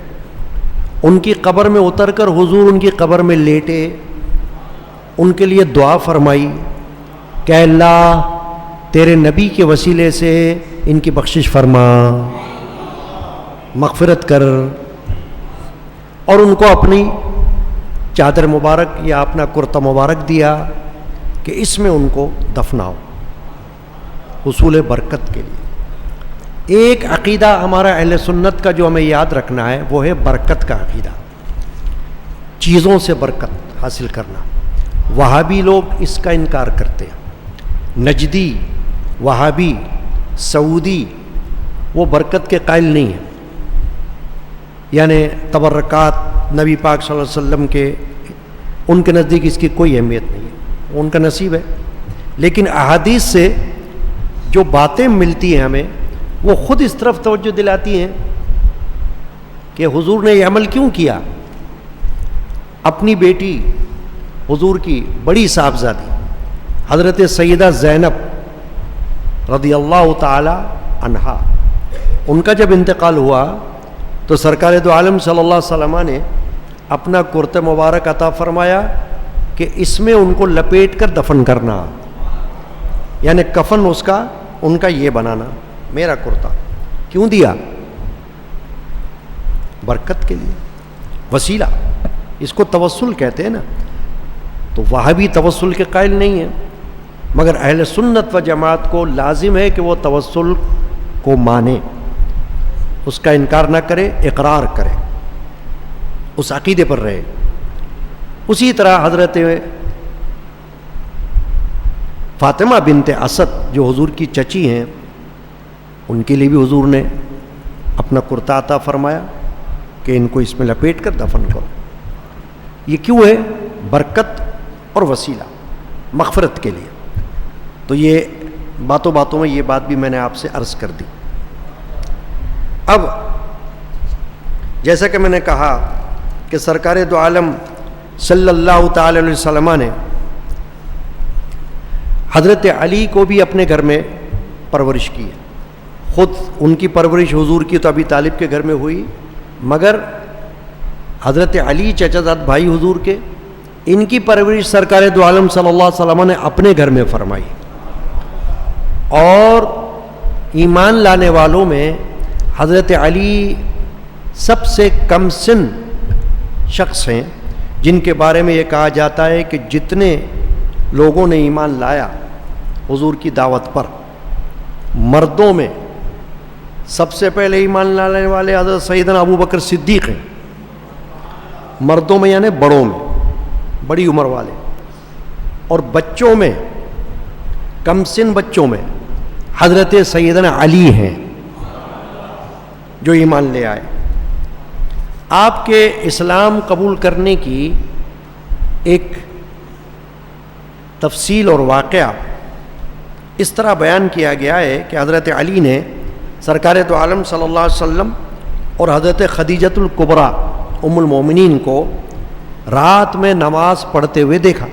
ان کی قبر میں اتر کر حضور ان کی قبر میں لیٹے، ان کے لیے دعا فرمائی کہ اللہ تیرے نبی کے وسیلے سے ان کی بخشش فرما، مغفرت کر، اور ان کو اپنی چادر مبارک یا اپنا کرتا مبارک دیا کہ اس میں ان کو دفناؤ حصول برکت کے لیے۔ ایک عقیدہ ہمارا اہل سنت کا جو ہمیں یاد رکھنا ہے وہ ہے برکت کا عقیدہ، چیزوں سے برکت حاصل کرنا۔ وہابی لوگ اس کا انکار کرتے ہیں، نجدی، وہابی، سعودی، وہ برکت کے قائل نہیں ہیں، یعنی تبرکات نبی پاک صلی اللہ علیہ وسلم کے، ان کے نزدیک اس کی کوئی اہمیت نہیں ہے، ان کا نصیب ہے۔ لیکن احادیث سے جو باتیں ملتی ہیں ہمیں، وہ خود اس طرف توجہ دلاتی ہیں کہ حضور نے یہ عمل کیوں کیا۔ اپنی بیٹی حضور کی بڑی صاحبزادی حضرت سیدہ زینب رضی اللہ تعالی عنہا، ان کا جب انتقال ہوا تو سرکار دو عالم صلی اللہ علیہ وسلم نے اپنا کرتے مبارک عطا فرمایا کہ اس میں ان کو لپیٹ کر دفن کرنا، یعنی کفن اس کا ان کا یہ بنانا، میرا کرتا۔ کیوں دیا؟ برکت کے لیے، وسیلہ، اس کو توسل کہتے ہیں نا۔ تو وہاں بھی توسل کے قائل نہیں ہیں، مگر اہل سنت و جماعت کو لازم ہے کہ وہ توسل کو مانے، اس کا انکار نہ کرے، اقرار کرے، اس عقیدے پر رہے۔ اسی طرح حضرت فاطمہ بنت اسد جو حضور کی چچی ہیں، ان کے لیے بھی حضور نے اپنا کرتا عطا فرمایا کہ ان کو اس میں لپیٹ کر دفن کرو۔ یہ کیوں ہے؟ برکت اور وسیلہ، مغفرت کے لیے۔ تو یہ باتوں باتوں میں یہ بات بھی میں نے آپ سے عرض کر دی۔ اب جیسا کہ میں نے کہا کہ سرکار دو عالم صلی اللہ تعالی علیہ وسلم نے حضرت علی کو بھی اپنے گھر میں پرورش کی ہے۔ خود ان کی پرورش حضور کی تو ابی طالب کے گھر میں ہوئی، مگر حضرت علی چچا زاد بھائی حضور کے، ان کی پرورش سرکار دو عالم صلی اللہ علیہ وسلم نے اپنے گھر میں فرمائی۔ اور ایمان لانے والوں میں حضرت علی سب سے کم سن شخص ہیں، جن کے بارے میں یہ کہا جاتا ہے کہ جتنے لوگوں نے ایمان لایا حضور کی دعوت پر، مردوں میں سب سے پہلے ایمان لانے والے حضرت سیدنا ابو بکر صدیق ہیں، مردوں میں یعنی بڑوں میں، بڑی عمر والے، اور بچوں میں کم سن بچوں میں حضرت سیدنا علی ہیں جو ایمان لے آئے۔ آپ کے اسلام قبول کرنے کی ایک تفصیل اور واقعہ اس طرح بیان کیا گیا ہے کہ حضرت علی نے سرکار دو عالم صلی اللہ علیہ وسلم اور حضرت خدیجۃ الکبریٰ ام المومنین کو رات میں نماز پڑھتے ہوئے دیکھا۔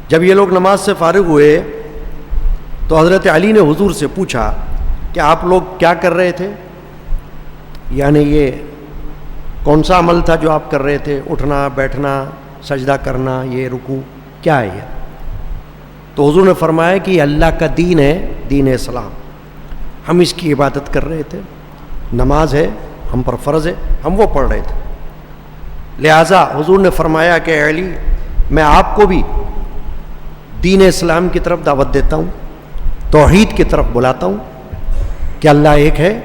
جب یہ لوگ نماز سے فارغ ہوئے تو حضرت علی نے حضور سے پوچھا کہ آپ لوگ کیا کر رہے تھے، یعنی یہ کون سا عمل تھا جو آپ کر رہے تھے، اٹھنا بیٹھنا سجدہ کرنا، یہ رکوع کیا ہے یہ؟ تو حضور نے فرمایا کہ یہ اللہ کا دین ہے، دین اسلام، ہم اس کی عبادت کر رہے تھے، نماز ہے ہم پر فرض ہے، ہم وہ پڑھ رہے تھے۔ لہٰذا حضور نے فرمایا کہ اے علی، میں آپ کو بھی دین اسلام کی طرف دعوت دیتا ہوں، توحید کی طرف بلاتا ہوں کہ اللہ ایک ہے،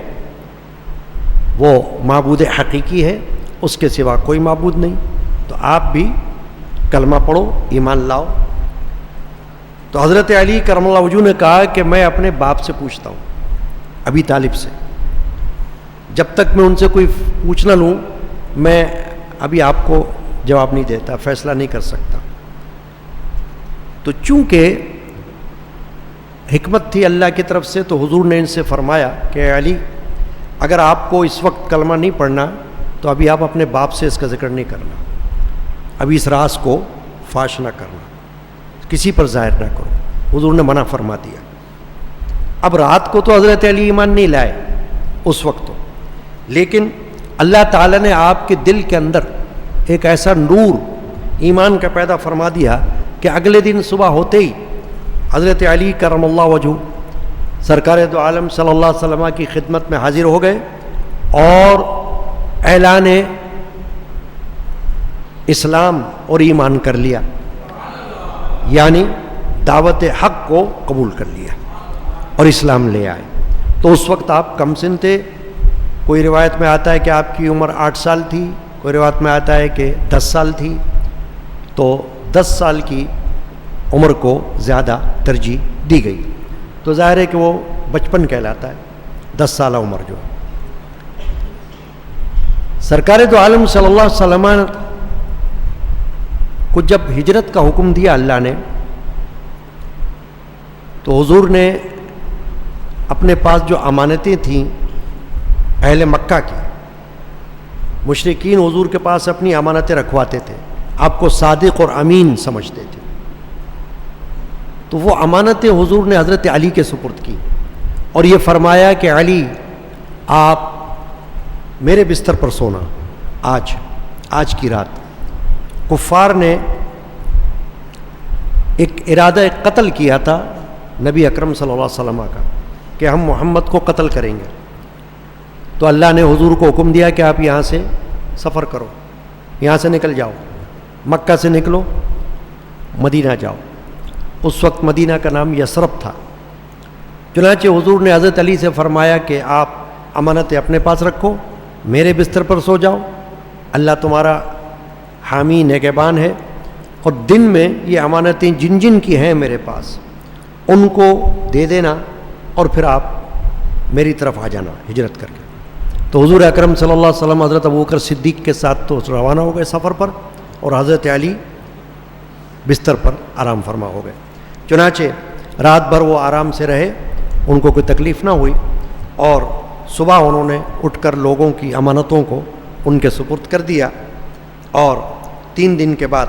وہ معبود حقیقی ہے، اس کے سوا کوئی معبود نہیں، تو آپ بھی کلمہ پڑھو، ایمان لاؤ۔ تو حضرت علی کرم اللہ وجہہ نے کہا کہ میں اپنے باپ سے پوچھتا ہوں، ابی طالب سے، جب تک میں ان سے کوئی پوچھ نہ لوں میں ابھی آپ کو جواب نہیں دیتا، فیصلہ نہیں کر سکتا۔ تو چونکہ حکمت تھی اللہ کی طرف سے، تو حضور نے ان سے فرمایا کہ اے علی، اگر آپ کو اس وقت کلمہ نہیں پڑھنا تو ابھی آپ اپنے باپ سے اس کا ذکر نہیں کرنا، ابھی اس راز کو فاش نہ کرنا، کسی پر ظاہر نہ کرو، حضور نے منع فرما دیا۔ اب رات کو تو حضرت علی ایمان نہیں لائے اس وقت تو، لیکن اللہ تعالیٰ نے آپ کے دل کے اندر ایک ایسا نور ایمان کا پیدا فرما دیا کہ اگلے دن صبح ہوتے ہی حضرت علی کرم اللہ وجہہ سرکار دو عالم صلی اللہ علیہ وسلم کی خدمت میں حاضر ہو گئے اور اعلان اسلام اور ایمان کر لیا، یعنی دعوت حق کو قبول کر لیا اور اسلام لے آئے۔ تو اس وقت آپ کم سن تھے، کوئی روایت میں آتا ہے کہ آپ کی عمر 8 سال تھی، کوئی روایت میں آتا ہے کہ 10 سال تھی، تو 10 سال کی عمر کو زیادہ ترجیح دی گئی، تو ظاہر ہے کہ وہ بچپن کہلاتا ہے 10 سالہ عمر جو۔ سرکار دو عالم صلی اللہ علیہ وسلم کو جب ہجرت کا حکم دیا اللہ نے، تو حضور نے اپنے پاس جو امانتیں تھیں اہل مکہ کی، مشرکین حضور کے پاس اپنی امانتیں رکھواتے تھے، آپ کو صادق اور امین سمجھتے تھے، تو وہ امانتیں حضور نے حضرت علی کے سپرد کی اور یہ فرمایا کہ علی، آپ میرے بستر پر سونا آج کی رات۔ کفار نے ایک ارادہ قتل کیا تھا نبی اکرم صلی اللہ علیہ وسلم کا کہ ہم محمد کو قتل کریں گے، تو اللہ نے حضور کو حکم دیا کہ آپ یہاں سے سفر کرو، یہاں سے نکل جاؤ، مکہ سے نکلو، مدینہ جاؤ۔ اس وقت مدینہ کا نام یثرب تھا۔ چنانچہ حضور نے حضرت علی سے فرمایا کہ آپ امانتیں اپنے پاس رکھو، میرے بستر پر سو جاؤ، اللہ تمہارا حامی نگہبان ہے، اور دن میں یہ امانتیں جن جن کی ہیں میرے پاس ان کو دے دینا، اور پھر آپ میری طرف آ جانا ہجرت کر کے۔ تو حضور اکرم صلی اللہ علیہ وسلم حضرت ابوبکر صدیق کے ساتھ تو روانہ ہو گئے سفر پر، اور حضرت علی بستر پر آرام فرما ہو گئے۔ چنانچہ رات بھر وہ آرام سے رہے، ان کو کوئی تکلیف نہ ہوئی، اور صبح انہوں نے اٹھ کر لوگوں کی امانتوں کو ان کے سپرد کر دیا، اور 3 دن کے بعد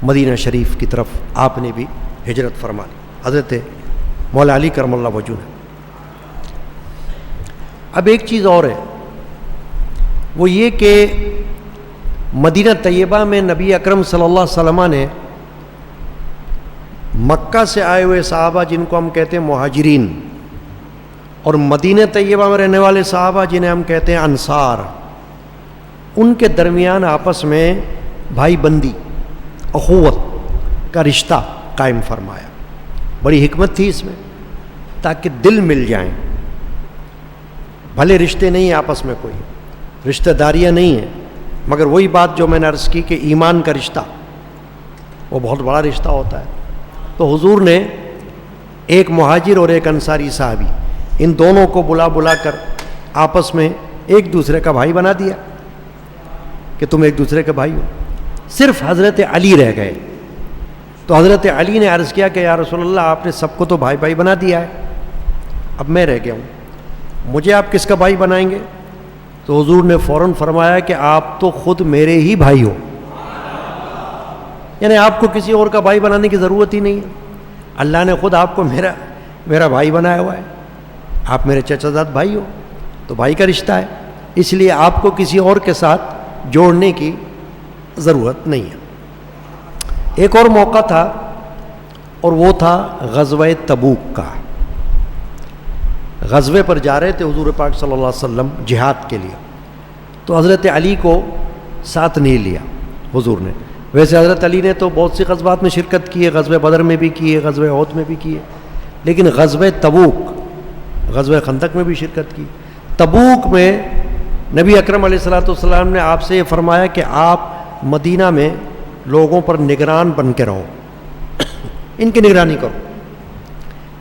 مدینہ شریف کی طرف آپ نے بھی ہجرت فرما لی، حضرت مولا علی کرم اللہ وجہہ نے۔ اب ایک چیز اور ہے، وہ یہ کہ مدینہ طیبہ میں نبی اکرم صلی اللہ علیہ وسلم نے مکہ سے آئے ہوئے صحابہ جن کو ہم کہتے ہیں مہاجرین، اور مدینہ طیبہ میں رہنے والے صحابہ جنہیں ہم کہتے ہیں انصار، ان کے درمیان آپس میں بھائی بندی، اخوت کا رشتہ قائم فرمایا۔ بڑی حکمت تھی اس میں، تاکہ دل مل جائیں۔ بھلے رشتے نہیں ہیں آپس میں، کوئی رشتہ داریاں نہیں ہیں، مگر وہی بات جو میں نے عرض کی کہ ایمان کا رشتہ وہ بہت بڑا رشتہ ہوتا ہے۔ تو حضور نے ایک مہاجر اور ایک انصاری صحابی، ان دونوں کو بلا بلا کر آپس میں ایک دوسرے کا بھائی بنا دیا کہ تم ایک دوسرے کے بھائی ہو۔ صرف حضرت علی رہ گئے، تو حضرت علی نے عرض کیا کہ یا رسول اللہ، آپ نے سب کو تو بھائی بھائی بنا دیا ہے، اب میں رہ گیا ہوں، مجھے آپ کس کا بھائی بنائیں گے؟ تو حضور نے فوراً فرمایا کہ آپ تو خود میرے ہی بھائی ہو، یعنی آپ کو کسی اور کا بھائی بنانے کی ضرورت ہی نہیں ہے، اللہ نے خود آپ کو میرا بھائی بنایا ہوا ہے، آپ میرے چچا زاد بھائی ہو، تو بھائی کا رشتہ ہے، اس لیے آپ کو کسی اور کے ساتھ جوڑنے کی ضرورت نہیں ہے۔ ایک اور موقع تھا، اور وہ تھا غزوہ تبوک کا۔ غزوے پر جا رہے تھے حضور پاک صلی اللہ علیہ وسلم جہاد کے لیے، تو حضرت علی کو ساتھ نہیں لیا حضور نے۔ ویسے حضرت علی نے تو بہت سی غزوات میں شرکت کی ہے، غزوہ بدر میں بھی کی ہے، غزوہ احد میں بھی کی ہے، لیکن غزوہ تبوک، غزوہ خندق میں بھی شرکت کی۔ تبوک میں نبی اکرم علیہ الصلوۃ والسلام نے آپ سے یہ فرمایا کہ آپ مدینہ میں لوگوں پر نگران بن کے رہو، ان کی نگرانی کرو،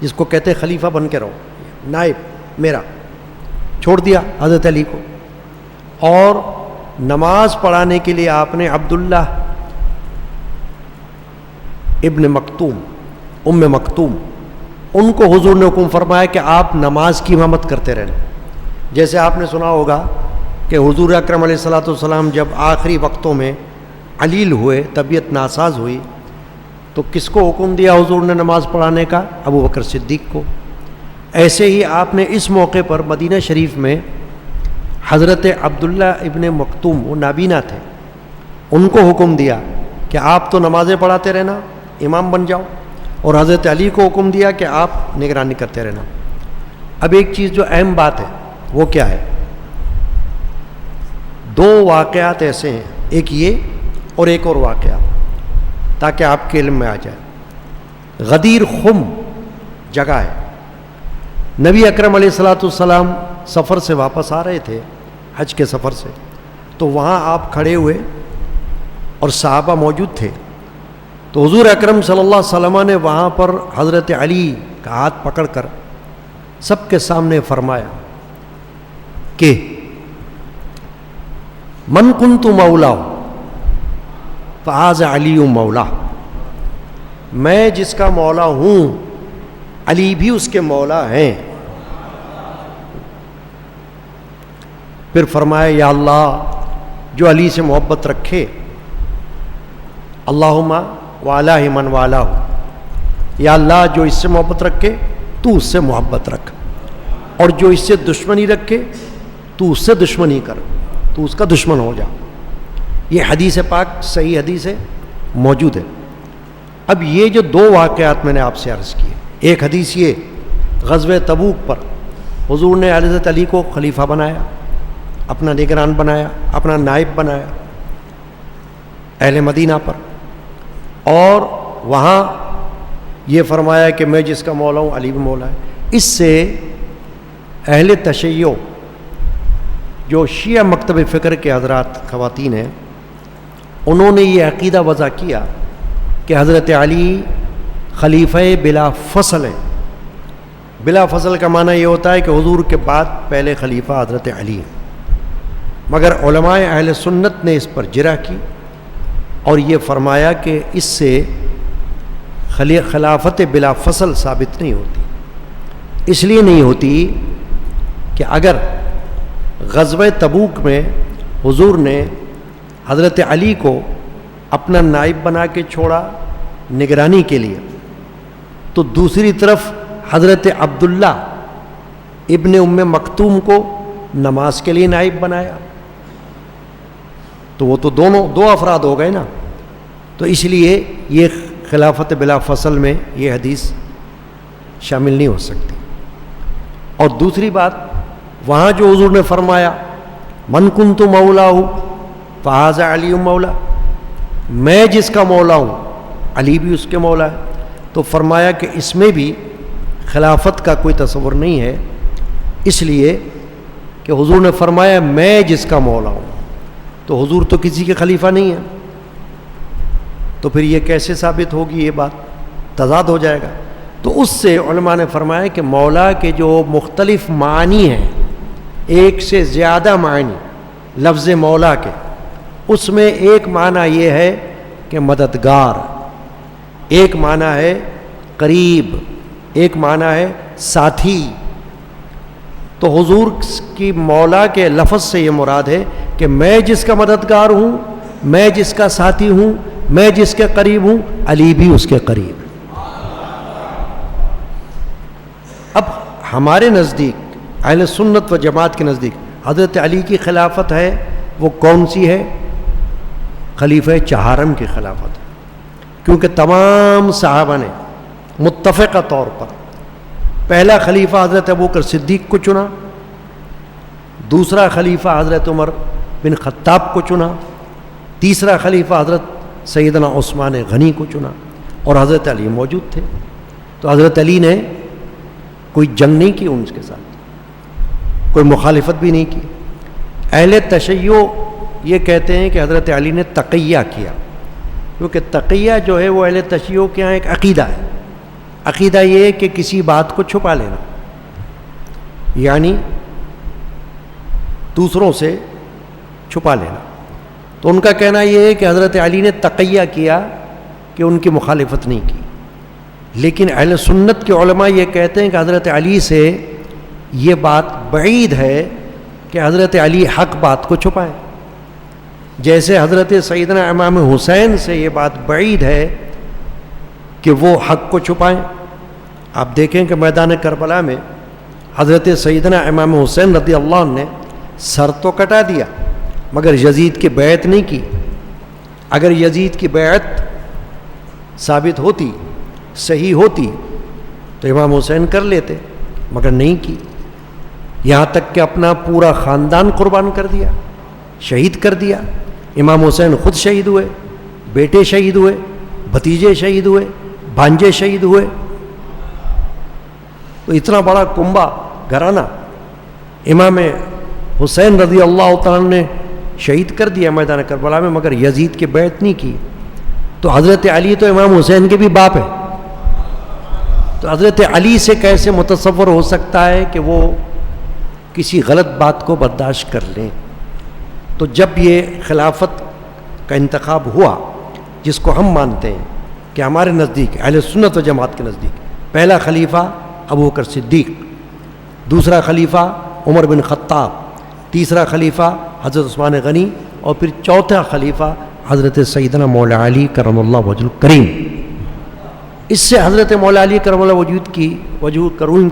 جس کو کہتے ہیں خلیفہ بن کے رہو، نائب میرا۔ چھوڑ دیا حضرت علی کو، اور نماز پڑھانے کے لیے آپ نے عبداللہ ابن مکتوم، ام مکتوم، ان کو حضور نے حکم فرمایا کہ آپ نماز کی امامت کرتے رہنا۔ جیسے آپ نے سنا ہوگا کہ حضور اکرم علیہ الصلوۃ والسلام جب آخری وقتوں میں علیل ہوئے، طبیعت ناساز ہوئی، تو کس کو حکم دیا حضور نے نماز پڑھانے کا؟ ابو بکر صدیق کو۔ ایسے ہی آپ نے اس موقع پر مدینہ شریف میں حضرت عبداللہ ابن مکتوم، وہ نابینا تھے، ان کو حکم دیا کہ آپ تو نمازیں پڑھاتے رہنا، امام بن جاؤ، اور حضرت علی کو حکم دیا کہ آپ نگرانی کرتے رہنا۔ اب ایک چیز جو اہم بات ہے وہ کیا ہے؟ دو واقعات ایسے ہیں، ایک یہ اور ایک اور واقعہ، تاکہ آپ کے علم میں آ جائے۔ غدیر خم جگہ ہے، نبی اکرم علیہ الصلوۃ والسلام سفر سے واپس آ رہے تھے، حج کے سفر سے، تو وہاں آپ کھڑے ہوئے اور صحابہ موجود تھے، تو حضور اکرم صلی اللہ علیہ وسلم نے وہاں پر حضرت علی کا ہاتھ پکڑ کر سب کے سامنے فرمایا کہ من کنت مولا فہذا علی مولا، میں جس کا مولا ہوں علی بھی اس کے مولا ہیں۔ پھر فرمایا یا اللہ، جو علی سے محبت رکھے، اللہم والہ من والہ، یا اللہ جو اس سے محبت رکھے تو اس سے محبت رکھ، اور جو اس سے دشمنی رکھے تو اس سے دشمنی کر، تو اس کا دشمن ہو جا۔ یہ حدیث پاک صحیح حدیث ہے، موجود ہے۔ اب یہ جو دو واقعات میں نے آپ سے عرض کیے، ایک حدیث یہ غزوہ تبوک پر حضور نے حضرت علی کو خلیفہ بنایا، اپنا نگران بنایا، اپنا نائب بنایا اہل مدینہ پر، اور وہاں یہ فرمایا کہ میں جس کا مولا ہوں علی بھی مولا ہے۔ اس سے اہل تشیع، جو شیعہ مکتب فکر کے حضرات خواتین ہیں، انہوں نے یہ عقیدہ وضع کیا کہ حضرت علی خلیفہ بلا فصل ہیں۔ بلا فصل کا معنی یہ ہوتا ہے کہ حضور کے بعد پہلے خلیفہ حضرت علی ہیں، مگر علماء اہل سنت نے اس پر جرح کی اور یہ فرمایا کہ اس سے خلافت بلا فصل ثابت نہیں ہوتی۔ اس لیے نہیں ہوتی کہ اگر غزوہ تبوک میں حضور نے حضرت علی کو اپنا نائب بنا کے چھوڑا نگرانی کے لیے، تو دوسری طرف حضرت عبداللہ ابن ام مکتوم کو نماز کے لیے نائب بنایا، تو وہ تو دو افراد ہو گئے نا۔ تو اس لیے یہ خلافت بلا فصل میں یہ حدیث شامل نہیں ہو سکتی. اور دوسری بات، وہاں جو حضور نے فرمایا من کنت مولا فہذا علی مولا، میں جس کا مولا ہوں علی بھی اس کے مولا ہے، تو فرمایا کہ اس میں بھی خلافت کا کوئی تصور نہیں ہے، اس لیے کہ حضور نے فرمایا میں جس کا مولا ہوں، تو حضور تو کسی کے خلیفہ نہیں ہے، تو پھر یہ کیسے ثابت ہوگی؟ یہ بات تضاد ہو جائے گا. تو اس سے علماء نے فرمایا کہ مولا کے جو مختلف معنی ہیں، ایک سے زیادہ معنی لفظ مولا کے، اس میں ایک معنی یہ ہے کہ مددگار، ایک معنی ہے قریب، ایک معنی ہے ساتھی. تو حضور کی مولا کے لفظ سے یہ مراد ہے کہ میں جس کا مددگار ہوں، میں جس کا ساتھی ہوں، میں جس کے قریب ہوں، علی بھی اس کے قریب. اب ہمارے نزدیک اہل سنت و جماعت کے نزدیک حضرت علی کی خلافت ہے، وہ کون سی ہے؟ خلیفہ چہارم کی خلافت ہے، کیونکہ تمام صحابہ نے متفقہ طور پر پہلا خلیفہ حضرت ابوبکر صدیق کو چنا، دوسرا خلیفہ حضرت عمر بن خطاب کو چنا، تیسرا خلیفہ حضرت سیدنا عثمان غنی کو چنا، اور حضرت علی موجود تھے. تو حضرت علی نے کوئی جنگ نہیں کی ان کے ساتھ، کوئی مخالفت بھی نہیں کی. اہل تشیع یہ کہتے ہیں کہ حضرت علی نے تقیہ کیا، کیونکہ تقیہ جو ہے وہ اہل تشیع کے یہاں ایک عقیدہ ہے. عقیدہ یہ ہے کہ کسی بات کو چھپا لینا، یعنی دوسروں سے چھپا لینا. تو ان کا کہنا یہ ہے کہ حضرت علی نے تقیہ کیا کہ ان کی مخالفت نہیں کی. لیکن اہل سنت کے علماء یہ کہتے ہیں کہ حضرت علی سے یہ بات بعید ہے کہ حضرت علی حق بات کو چھپائیں، جیسے حضرت سیدنا امام حسین سے یہ بات بعید ہے کہ وہ حق کو چھپائیں. آپ دیکھیں کہ میدان کربلا میں حضرت سیدنا امام حسین رضی اللہ عنہ نے سر تو کٹا دیا مگر یزید کی بیعت نہیں کی. اگر یزید کی بیعت ثابت ہوتی، صحیح ہوتی، تو امام حسین کر لیتے، مگر نہیں کی. یہاں تک کہ اپنا پورا خاندان قربان کر دیا، شہید کر دیا. امام حسین خود شہید ہوئے، بیٹے شہید ہوئے، بھتیجے شہید ہوئے، بھانجے شہید ہوئے. تو اتنا بڑا کنبہ گھرانہ امام حسین رضی اللہ تعالیٰ نے شہید کر دیا میدان کربلا میں، مگر یزید کی بیعت نہیں کی. تو حضرت علی تو امام حسین کے بھی باپ ہیں، تو حضرت علی سے کیسے متصور ہو سکتا ہے کہ وہ کسی غلط بات کو برداشت کر لیں؟ تو جب یہ خلافت کا انتخاب ہوا، جس کو ہم مانتے ہیں کہ ہمارے نزدیک اہل سنت و جماعت کے نزدیک پہلا خلیفہ ابوبکر صدیق، دوسرا خلیفہ عمر بن خطاب، تیسرا خلیفہ حضرت عثمان غنی، اور پھر چوتھا خلیفہ حضرت سیدنا مولا علی کرم اللہ وجہ الکریم. اس سے حضرت مولا علی کرم اللہ وجہ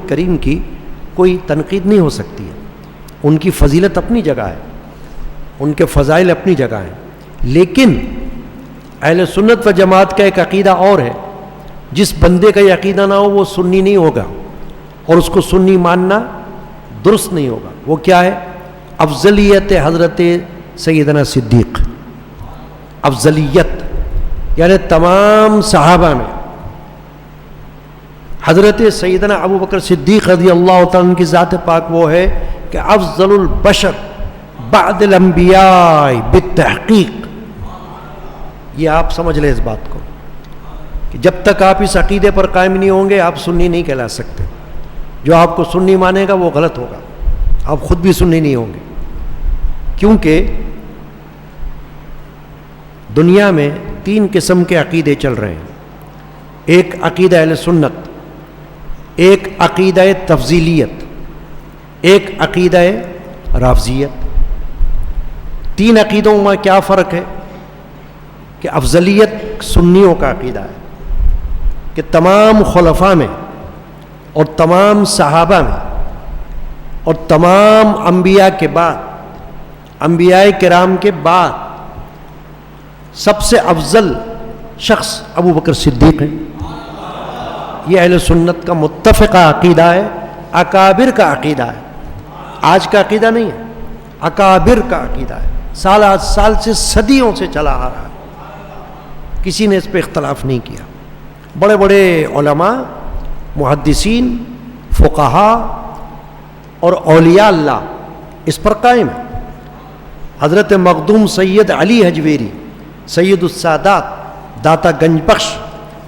کریم کی کوئی تنقید نہیں ہو سکتی ہے. ان کی فضیلت اپنی جگہ ہے، ان کے فضائل اپنی جگہ ہیں، لیکن اہل سنت و جماعت کا ایک عقیدہ اور ہے. جس بندے کا یہ عقیدہ نہ ہو وہ سنی نہیں ہوگا، اور اس کو سنی ماننا درست نہیں ہوگا. وہ کیا ہے؟ افضلیت حضرت سیدنا صدیق. افضلیت یعنی تمام صحابہ میں حضرت سیدنا ابوبکر صدیق رضی اللہ تعالیٰ کی ذات پاک وہ ہے کہ افضل البشر بعد الانبیاء بالتحقیق. یہ آپ سمجھ لیں اس بات کو کہ جب تک آپ اس عقیدے پر قائم نہیں ہوں گے آپ سنی نہیں کہلا سکتے. جو آپ کو سنی مانے گا وہ غلط ہوگا، آپ خود بھی سنی نہیں ہوں گے. کیونکہ دنیا میں تین قسم کے عقیدے چل رہے ہیں. ایک عقیدہ اہل سنت، ایک عقیدہ تفضیلیت، ایک عقیدہ رافضیت. تین عقیدوں میں کیا فرق ہے؟ کہ افضلیت سنیوں کا عقیدہ ہے کہ تمام خلفاء میں اور تمام صحابہ میں اور تمام انبیاء کے بعد، انبیاء کرام کے بعد سب سے افضل شخص ابو بکر صدیق ہیں۔ یہ اہل سنت کا متفقہ عقیدہ ہے، اکابر کا عقیدہ ہے، آج کا عقیدہ نہیں ہے، اکابر کا عقیدہ ہے، سال سال سے صدیوں سے چلا آ رہا ہے، کسی نے اس پہ اختلاف نہیں کیا۔ بڑے بڑے علماء، محدثین، فقہاء اور اولیاء اللہ اس پر قائم ہے۔ حضرت مخدوم سید علی حجویری، سید السادات، داتا گنج بخش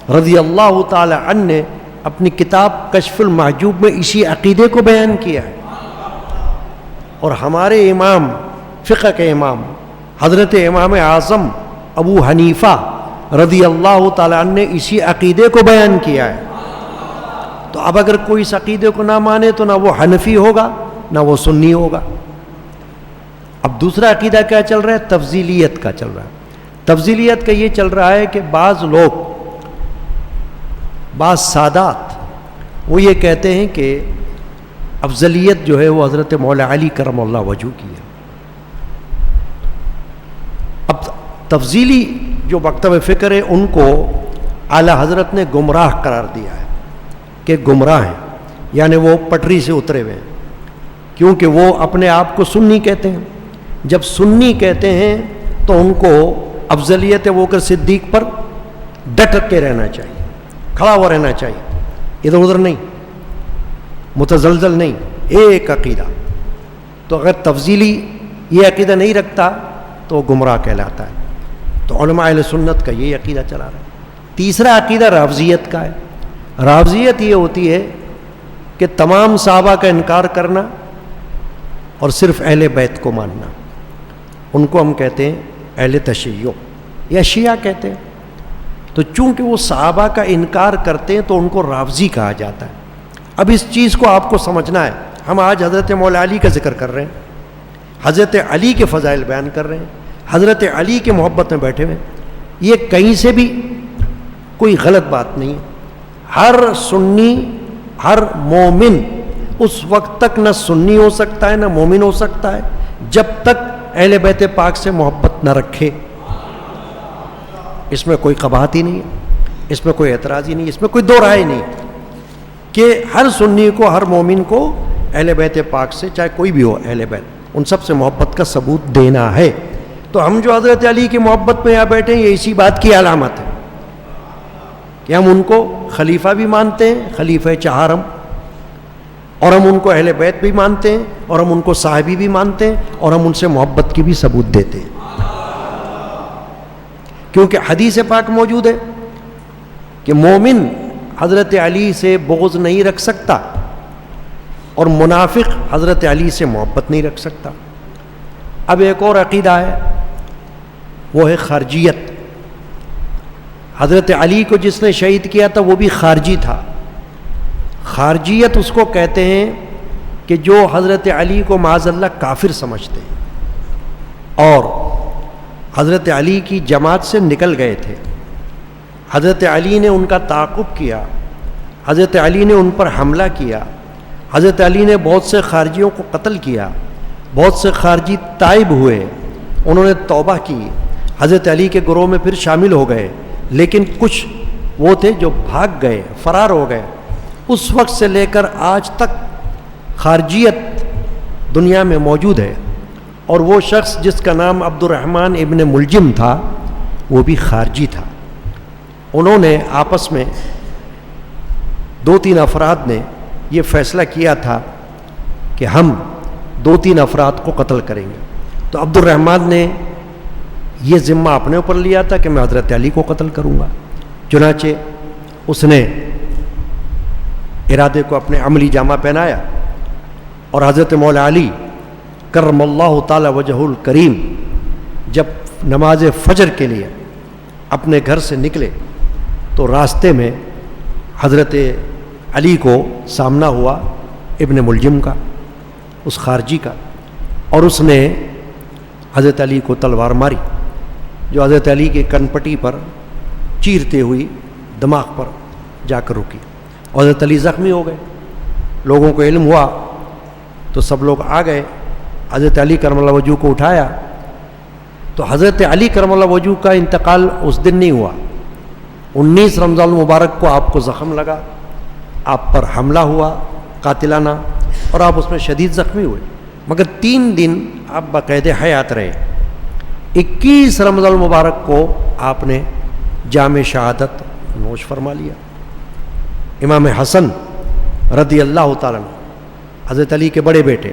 رضی اللہ تعالی عنہ نے اپنی کتاب کشف المحجوب میں اسی عقیدے کو بیان کیا ہے، اور ہمارے امام، فقہ کے امام حضرت امام اعظم ابو حنیفہ رضی اللہ تعالی عنہ نے اسی عقیدے کو بیان کیا ہے۔ تو اب اگر کوئی اس عقیدے کو نہ مانے تو نہ وہ حنفی ہوگا نہ وہ سنی ہوگا۔ اب دوسرا عقیدہ کیا چل رہا ہے؟ تفضیلیت کا چل رہا ہے۔ تفضیلیت کا یہ چل رہا ہے کہ بعض لوگ، بعض سادات، وہ یہ کہتے ہیں کہ افضلیت جو ہے وہ حضرت مولا علی کرم اللہ وجہہ کی ہے۔ اب تفضیلی جو مکتب فکر ہے ان کو اعلی حضرت نے گمراہ قرار دیا ہے کہ گمراہ ہیں، یعنی وہ پٹری سے اترے ہوئے ہیں، کیونکہ وہ اپنے آپ کو سنی کہتے ہیں۔ جب سنی کہتے ہیں تو ان کو افضلیت ابو بکر صدیق پر ڈٹ کے رہنا چاہیے، کھڑا ہوا رہنا چاہیے، ادھر ادھر نہیں، متزلزل نہیں، ایک عقیدہ۔ تو اگر تفضیلی یہ عقیدہ نہیں رکھتا تو وہ گمراہ کہلاتا ہے۔ تو علماء اہل سنت کا یہ عقیدہ چلا رہا ہے۔ تیسرا عقیدہ رافضیت کا ہے۔ رافضیت یہ ہوتی ہے کہ تمام صحابہ کا انکار کرنا اور صرف اہل بیت کو ماننا، ان کو ہم کہتے ہیں اہل تشیع یا شیعہ کہتے ہیں۔ تو چونکہ وہ صحابہ کا انکار کرتے ہیں تو ان کو رافضی کہا جاتا ہے۔ اب اس چیز کو آپ کو سمجھنا ہے۔ ہم آج حضرت مولا علی کا ذکر کر رہے ہیں، حضرت علی کے فضائل بیان کر رہے ہیں، حضرت علی کے محبت میں بیٹھے ہوئے، یہ کہیں سے بھی کوئی غلط بات نہیں ہے۔ ہر سنی، ہر مومن اس وقت تک نہ سنی ہو سکتا ہے نہ مومن ہو سکتا ہے جب تک اہل بیت پاک سے محبت نہ رکھے۔ اس میں کوئی قباحت ہی نہیں ہے، اس میں کوئی اعتراض ہی نہیں، اس میں کوئی دو رائے نہیں کہ ہر سنی کو، ہر مومن کو اہل بیت پاک سے، چاہے کوئی بھی ہو اہل بیت، ان سب سے محبت کا ثبوت دینا ہے۔ تو ہم جو حضرت علی کی محبت میں یہاں بیٹھے ہیں، یہ اسی بات کی علامت ہے کہ ہم ان کو خلیفہ بھی مانتے ہیں، خلیفہ چہارم، اور ہم ان کو اہل بیت بھی مانتے ہیں، اور ہم ان کو صحابی بھی مانتے ہیں، اور ہم ان سے محبت کی بھی ثبوت دیتے ہیں، کیونکہ حدیث پاک موجود ہے کہ مومن حضرت علی سے بغض نہیں رکھ سکتا اور منافق حضرت علی سے محبت نہیں رکھ سکتا۔ اب ایک اور عقیدہ ہے، وہ ہے خارجیت۔ حضرت علی کو جس نے شہید کیا تھا وہ بھی خارجی تھا۔ خارجیت اس کو کہتے ہیں کہ جو حضرت علی کو معاذ اللہ کافر سمجھتے ہیں اور حضرت علی کی جماعت سے نکل گئے تھے۔ حضرت علی نے ان کا تعاقب کیا، حضرت علی نے ان پر حملہ کیا، حضرت علی نے بہت سے خارجیوں کو قتل کیا، بہت سے خارجی تائب ہوئے، انہوں نے توبہ کی، حضرت علی کے گروہ میں پھر شامل ہو گئے، لیکن کچھ وہ تھے جو بھاگ گئے، فرار ہو گئے۔ اس وقت سے لے کر آج تک خارجیت دنیا میں موجود ہے، اور وہ شخص جس کا نام عبد الرحمن ابن ملجم تھا وہ بھی خارجی تھا۔ انہوں نے آپس میں دو تین افراد نے یہ فیصلہ کیا تھا کہ ہم دو تین افراد کو قتل کریں گے۔ تو عبد الرحمن نے یہ ذمہ اپنے اوپر لیا تھا کہ میں حضرت علی کو قتل کروں گا، چنانچہ اس نے ارادے کو اپنے عملی جامہ پہنایا اور حضرت مولا علی کرم اللہ تعالی وجہ الکریم جب نماز فجر کے لیے اپنے گھر سے نکلے تو راستے میں حضرت علی کو سامنا ہوا ابن ملجم کا، اس خارجی کا، اور اس نے حضرت علی کو تلوار ماری جو حضرت علی کے کنپٹی پر چیرتے ہوئی دماغ پر جا کر رکی، اور حضرت علی زخمی ہو گئے۔ لوگوں کو علم ہوا تو سب لوگ آ گئے، حضرت علی کرم اللہ وجہ کو اٹھایا۔ تو حضرت علی کرم اللہ وجہ کا انتقال اس دن نہیں ہوا، 19 رمضان المبارک کو آپ کو زخم لگا، آپ پر حملہ ہوا قاتلانہ اور آپ اس میں شدید زخمی ہوئے، مگر 3 دن آپ باقاعدہ حیات رہے۔ 21 رمضان المبارک کو آپ نے جام شہادت نوش فرما لیا۔ امام حسن رضی اللہ تعالیٰ عنہ، حضرت علی کے بڑے بیٹے،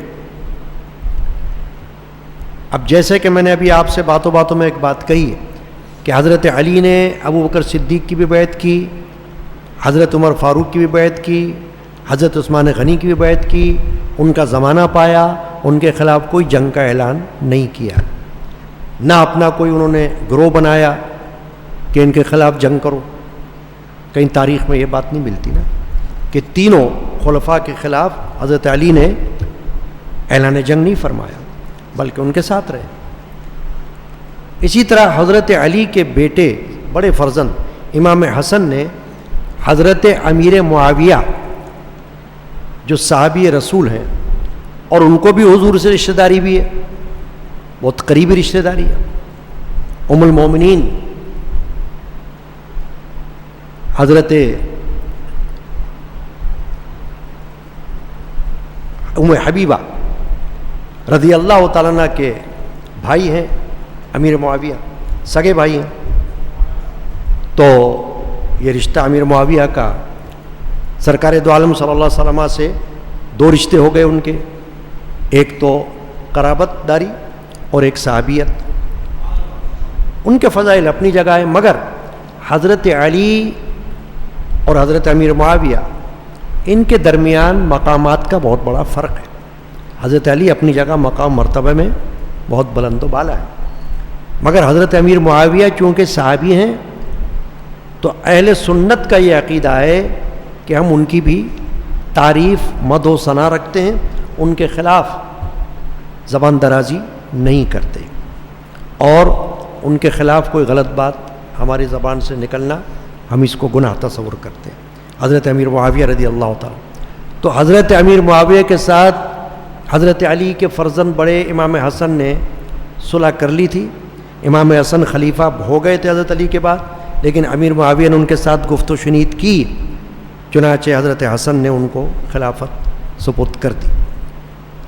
اب جیسے کہ میں نے ابھی آپ سے باتوں باتوں میں ایک بات کہی ہے کہ حضرت علی نے ابو بکر صدیق کی بھی بیعت کی، حضرت عمر فاروق کی بھی بیعت کی، حضرت عثمان غنی کی بھی بیعت کی، ان کا زمانہ پایا، ان کے خلاف کوئی جنگ کا اعلان نہیں کیا، نہ اپنا کوئی انہوں نے گروہ بنایا کہ ان کے خلاف جنگ کرو۔ کہیں تاریخ میں یہ بات نہیں ملتی نا کہ تینوں خلفاء کے خلاف حضرت علی نے اعلان جنگ نہیں فرمایا بلکہ ان کے ساتھ رہے۔ اسی طرح حضرت علی کے بیٹے بڑے فرزند امام حسن نے حضرت امیر معاویہ جو صحابی رسول ہیں اور ان کو بھی حضور سے رشتہ داری بھی ہے، بہت قریبی رشتہ داری ہے، ام المومنین حضرت ام حبیبہ رضی اللہ تعالیٰ عنہ کے بھائی ہیں امیر معاویہ، سگے بھائی ہیں۔ تو یہ رشتہ امیر معاویہ کا سرکار دو عالم صلی اللہ علیہ وسلم سے 2 رشتے ہو گئے ان کے، ایک تو قرابت داری اور ایک صحابیت۔ ان کے فضائل اپنی جگہ ہیں، مگر حضرت علی اور حضرت امیر معاویہ ان کے درمیان مقامات کا بہت بڑا فرق ہے۔ حضرت علی اپنی جگہ مقام مرتبہ میں بہت بلند و بالا ہے، مگر حضرت امیر معاویہ چونکہ صحابی ہیں تو اہل سنت کا یہ عقیدہ ہے کہ ہم ان کی بھی تعریف مدح و ثنا رکھتے ہیں، ان کے خلاف زبان درازی نہیں کرتے، اور ان کے خلاف کوئی غلط بات ہماری زبان سے نکلنا ہم اس کو گناہ تصور کرتے ہیں۔ حضرت امیر معاویہ رضی اللہ تعالیٰ، تو حضرت امیر معاویہ کے ساتھ حضرت علی کے فرزند بڑے امام حسن نے صلح کر لی تھی۔ امام حسن خلیفہ ہو گئے تھے حضرت علی کے بعد، لیکن امیر معاویہ نے ان کے ساتھ گفت و شنید کی، چنانچہ حضرت حسن نے ان کو خلافت سپرد کر دی،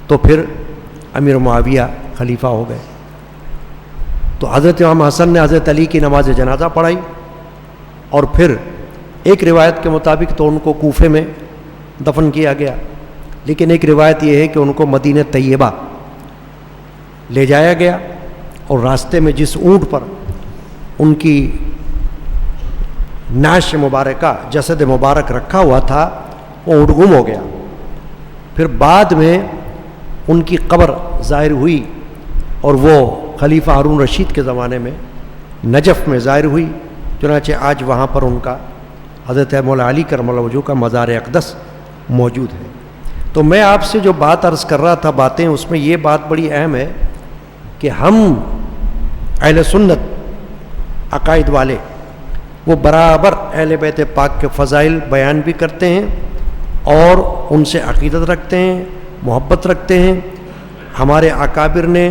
تو پھر امیر معاویہ خلیفہ ہو گئے۔ تو حضرت امام حسن نے حضرت علی کی نماز جنازہ پڑھائی، اور پھر ایک روایت کے مطابق تو ان کو کوفے میں دفن کیا گیا، لیکن ایک روایت یہ ہے کہ ان کو مدینہ طیبہ لے جایا گیا، اور راستے میں جس اونٹ پر ان کی نعش مبارکہ جسد مبارک رکھا ہوا تھا وہ اونٹ گم ہو گیا۔ پھر بعد میں ان کی قبر ظاہر ہوئی، اور وہ خلیفہ ہارون رشید کے زمانے میں نجف میں ظاہر ہوئی، چنانچہ آج وہاں پر ان کا حضرت مولا علی کرم اللہ وجہہ کا مزار اقدس موجود ہے۔ تو میں آپ سے جو بات عرض کر رہا تھا باتیں، اس میں یہ بات بڑی اہم ہے کہ ہم اہل سنت عقائد والے وہ برابر اہل بیت پاک کے فضائل بیان بھی کرتے ہیں، اور ان سے عقیدت رکھتے ہیں، محبت رکھتے ہیں۔ ہمارے اکابر نے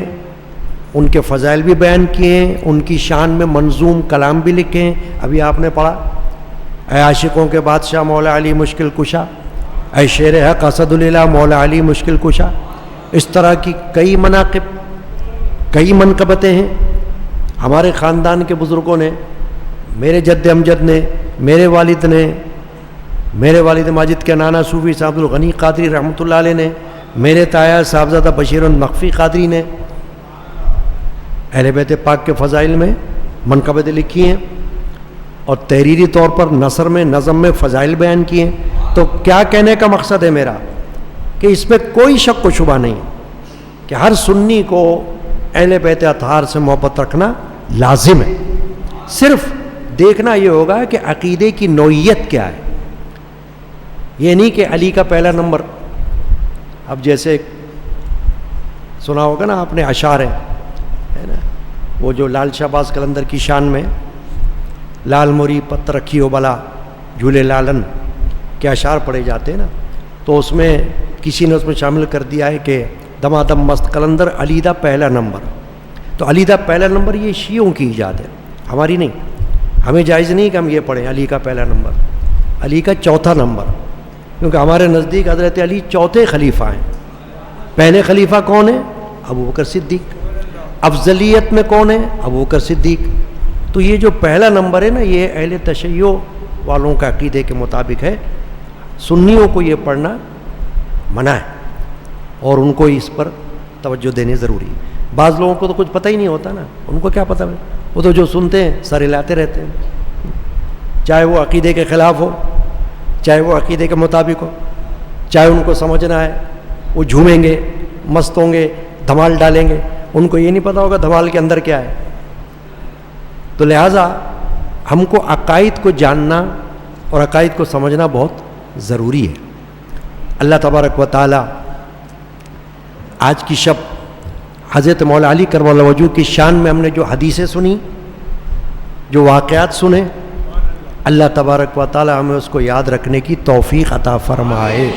ان کے فضائل بھی بیان کیے ہیں، ان کی شان میں منظوم کلام بھی لکھے ہیں۔ ابھی آپ نے پڑھا، اے عاشقوں کے بادشاہ مولا علی مشکل کشا، اے شیر حق اسد الالہ مولا علی مشکل کشا، اس طرح کی کئی مناقب، کئی منقبتیں ہیں۔ ہمارے خاندان کے بزرگوں نے، میرے جد امجد نے، میرے والد نے، میرے والد ماجد کے نانا صوفی صاحب الغنی قادری رحمۃ اللہ علیہ نے، میرے تایا صاحبزادہ بشیر المخفی قادری نے اہل بیت پاک کے فضائل میں منقبتیں لکھی ہیں، اور تحریری طور پر نثر میں، نظم میں فضائل بیان کیے ہیں۔ تو کیا کہنے کا مقصد ہے میرا کہ اس میں کوئی شک و شبہ نہیں کہ ہر سنی کو اہل بیت اطہار سے محبت رکھنا لازم ہے، صرف دیکھنا یہ ہوگا کہ عقیدے کی نوعیت کیا ہے۔ یہ نہیں کہ علی کا پہلا نمبر، اب جیسے سنا ہوگا نا آپ نے اشعار ہے نا، وہ جو لال شہباز قلندر کی شان میں لال موری پت رکھی ہو بلا جھولے لالن کے اشعار پڑھے جاتے ہیں نا، تو اس میں کسی نے اس میں شامل کر دیا ہے کہ دمادم مست قلندر علی دا پہلا نمبر۔ تو علی دا پہلا نمبر یہ شیعوں کی ایجاد ہے، ہماری نہیں۔ ہمیں جائز نہیں کہ ہم یہ پڑھیں علی کا پہلا نمبر، علی کا چوتھا نمبر، کیونکہ ہمارے نزدیک حضرت علی چوتھے خلیفہ ہیں۔ پہلے خلیفہ کون ہے؟ ابو بکر صدیق۔ افضلیت میں کون ہے؟ ابو بکر صدیق۔ تو یہ جو پہلا نمبر ہے نا، یہ اہل تشیع والوں کا عقیدے کے مطابق ہے، سنیوں کو یہ پڑھنا منع ہے اور ان کو اس پر توجہ دینے ضروری ہے۔ بعض لوگوں کو تو کچھ پتہ ہی نہیں ہوتا نا، ان کو کیا پتہ ہے، وہ تو جو سنتے ہیں سر ہلاتے رہتے ہیں، چاہے وہ عقیدے کے خلاف ہو، چاہے وہ عقیدے کے مطابق ہو، چاہے ان کو سمجھنا ہے، وہ جھومیں گے، مست ہوں گے، دھمال ڈالیں گے، ان کو یہ نہیں پتہ ہوگا دھمال کے اندر کیا ہے۔ تو لہٰذا ہم کو عقائد کو جاننا اور عقائد کو سمجھنا بہت ضروری ہے۔ اللہ تبارک و تعالی آج کی شب حضرت مولا علی کرم اللہ وجہہ کی شان میں ہم نے جو حدیثیں سنی، جو واقعات سنے، اللہ تبارک و تعالی ہمیں اس کو یاد رکھنے کی توفیق عطا فرمائے۔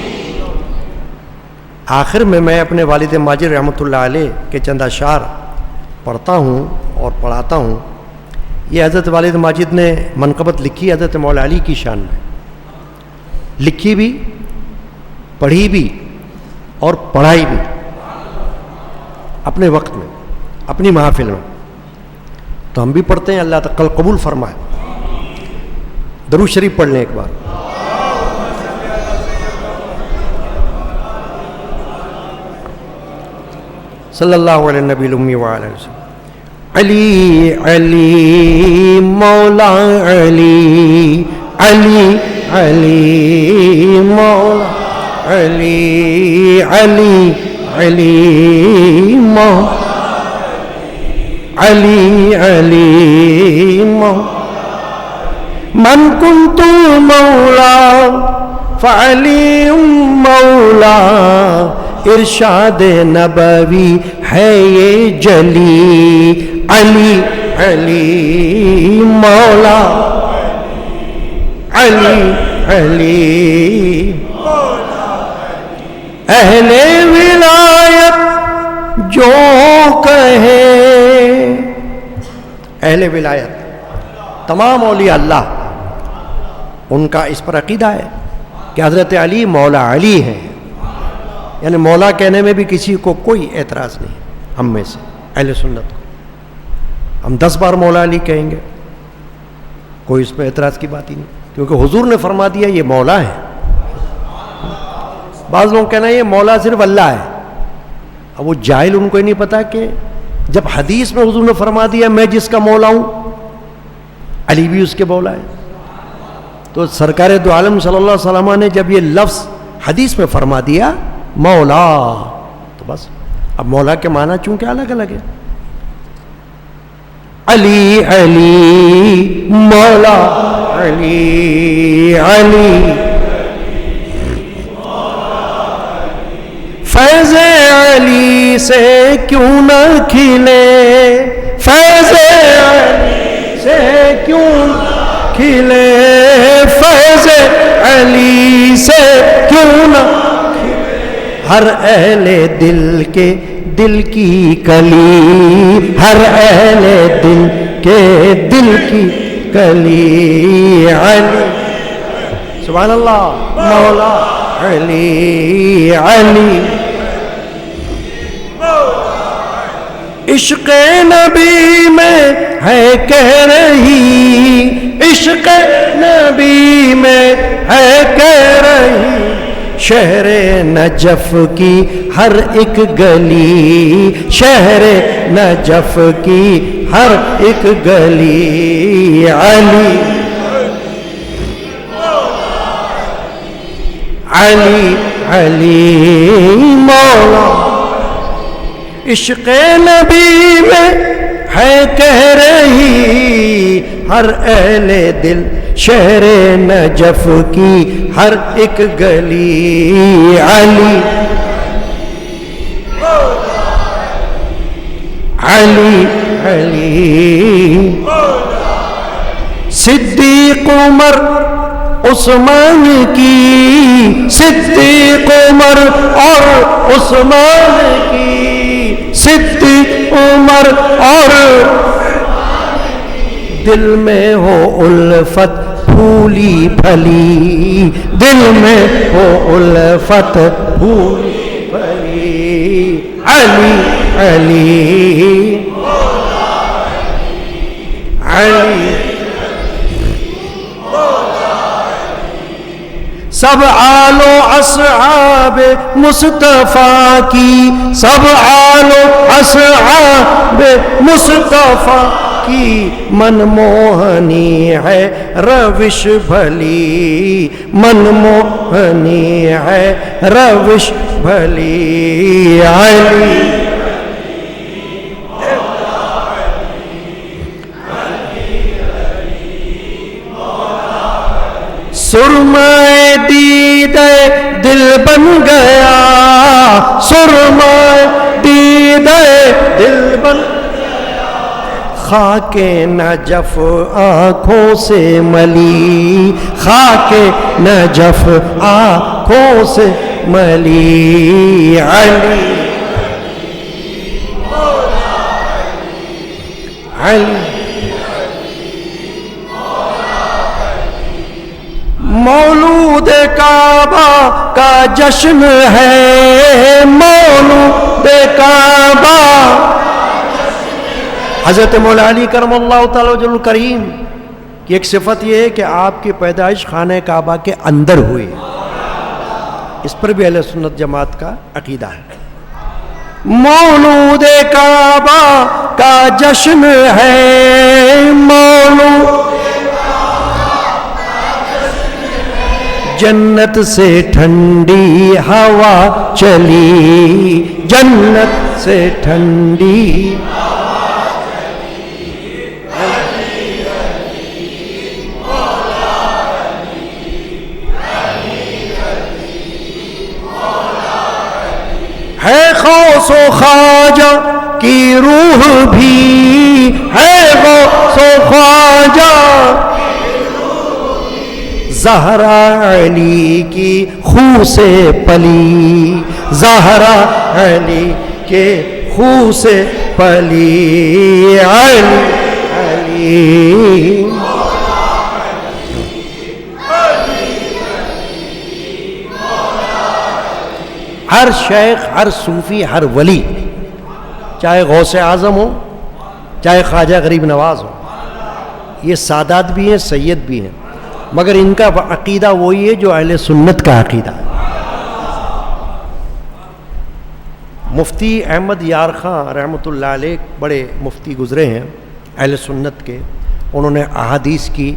آخر میں اپنے والد ماجد رحمۃ اللہ علیہ کے چند اشعار پڑھتا ہوں اور پڑھاتا ہوں۔ یہ حضرت والد ماجد نے منقبت لکھی حضرت مولا علی کی شان میں، لکھی بھی، پڑھی بھی اور پڑھائی بھی اپنے وقت میں، اپنی محافل میں۔ تو ہم بھی پڑھتے ہیں، اللہ تعالی قبول فرمائے۔ درود شریف پڑھ لیں ایک بار۔ صلی اللہ علیہ نبی الامی وعلیہ وسلم۔ علی علی مولا علی، علی علی مولا علی، علی علی مولا علی، علی مولا من کنت مولا فعلی مولا، ارشاد نبوی ہے یہ جلی، علی علی مولا علی علی، اہل ولایت جو کہے، اہل ولایت تمام اولیاء اللہ ان کا اس پر عقیدہ ہے کہ حضرت علی مولا علی ہیں، یعنی مولا کہنے میں بھی کسی کو کوئی اعتراض نہیں، ہم میں سے اہل سنت کو ہم 10 بار مولا علی کہیں گے، کوئی اس میں اعتراض کی بات ہی نہیں، کیونکہ حضور نے فرما دیا یہ مولا ہے۔ بعض لوگ کہنا یہ مولا صرف اللہ ہے، اب وہ جاہل، ان کو ہی نہیں پتا کہ جب حدیث میں حضور نے فرما دیا میں جس کا مولا ہوں، علی بھی اس کے مولا ہے، تو سرکار دو عالم صلی اللہ علیہ وسلم نے جب یہ لفظ حدیث میں فرما دیا مولا، تو بس اب مولا کے معنی چونکہ الگ الگ ہے، علی علی مولا علی علی، فیض علی سے کیوں نہ کھلے، فیض علی سے کیوں نہ کھلے، فیض علی سے کیوں نہ کھلے، ہر اہل دل کے دل کی کلی، ہر اہل دل کے دل کی کلی، علی سبحان اللہ مولا علی علی، عشق نبی میں ہے کہہ رہی، عشق نبی میں ہے کہہ رہی، شہر نجف کی ہر ایک گلی، شہر نجف کی ہر ایک گلی، علی علی علی مولا، عشق نبی میں ہے کہہ رہی ہر اہل دل، شہر نجف کی ہر ایک گلی، علی علی علی، صدیق عمر عثمان کی، صدیق عمر اور عثمان کی، صدیق عمر اور دل میں ہو الفت پھولی پھلی، دل میں ہو الفت پھولی پھلی، علی علی علی سب آل و اصحاب مصطفیٰ کی، سب آل و اصحاب مصطفیٰ کی من موہنی ہے روش بھلی، من موہنی ہے روش بھلی، علی سرمائے دیدے دل بن گیا، سرمائے دیدے دل بن گیا، خاک نجف آنکھوں سے ملی، خاک نجف آنکھوں سے ملی، علی علی مولود کعبہ کا جشن ہے، مولود کعبہ حضرت مولا علی کرم اللہ تعالی وجہ الکریم کی ایک صفت یہ ہے کہ آپ کی پیدائش خانہ کعبہ کے اندر ہوئی، اس پر بھی اہل سنت جماعت کا عقیدہ ہے۔ مولود کعبہ کا جشن ہے، مولود جنت سے ٹھنڈی ہوا چلی، جنت سے ٹھنڈی ہوا چلی، علی علی مولا علی، علی علی مولا علی، ہے غوث و خواجہ کی روح بھی، ہے غوث و خواجہ زہرا علی کی خون سے پلی، زہرا علی کے خون سے پلی، علی علی ہر شیخ، ہر صوفی، ہر ولی، چاہے غوث اعظم ہو، چاہے خواجہ غریب نواز ہو، یہ سادات بھی ہیں، سید بھی ہیں، مگر ان کا عقیدہ وہی ہے جو اہل سنت کا عقیدہ ہے۔ مفتی احمد یار خان رحمۃ اللہ علیہ بڑے مفتی گزرے ہیں اہل سنت کے، انہوں نے احادیث کی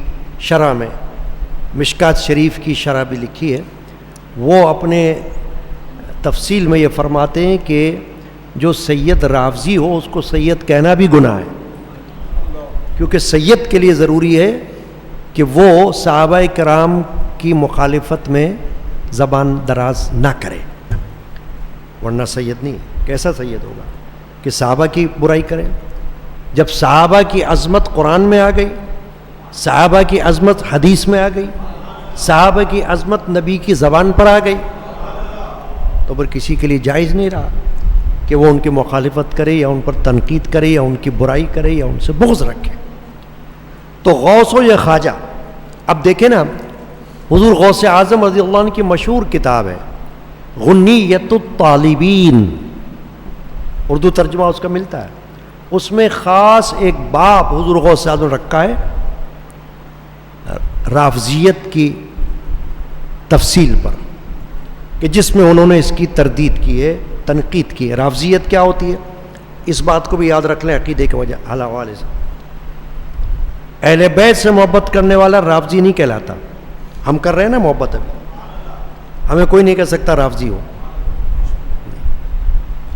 شرح میں مشکات شریف کی شرح بھی لکھی ہے، وہ اپنے تفصیل میں یہ فرماتے ہیں کہ جو سید رافضی ہو اس کو سید کہنا بھی گناہ ہے، کیونکہ سید کے لیے ضروری ہے کہ وہ صحابہ کرام کی مخالفت میں زبان دراز نہ کرے، ورنہ سید نہیں۔ کیسا سید ہوگا کہ صحابہ کی برائی کرے؟ جب صحابہ کی عظمت قرآن میں آ گئی، صحابہ کی عظمت حدیث میں آ گئی، صحابہ کی عظمت نبی کی زبان پر آ گئی، تو پھر کسی کے لیے جائز نہیں رہا کہ وہ ان کی مخالفت کرے یا ان پر تنقید کرے یا ان کی برائی کرے یا ان سے بغض رکھے۔ تو غوث ہو یا خواجہ، اب دیکھیں نا، حضور غوث اعظم رضی اللہ عنہ کی مشہور کتاب ہے غنیۃ الطالبین، اردو ترجمہ اس کا ملتا ہے، اس میں خاص ایک باب حضور غوث اعظم نے رکھا ہے رافضیت کی تفصیل پر، کہ جس میں انہوں نے اس کی تردید کی ہے، تنقید کی ہے۔ رافضیت کیا ہوتی ہے اس بات کو بھی یاد رکھ لیں عقیدے کے حوالے سے۔ اہل بیت سے محبت کرنے والا رافضی نہیں کہلاتا، ہم کر رہے ہیں نا محبت، ابھی ہمیں کوئی نہیں کہہ سکتا رافضی ہو،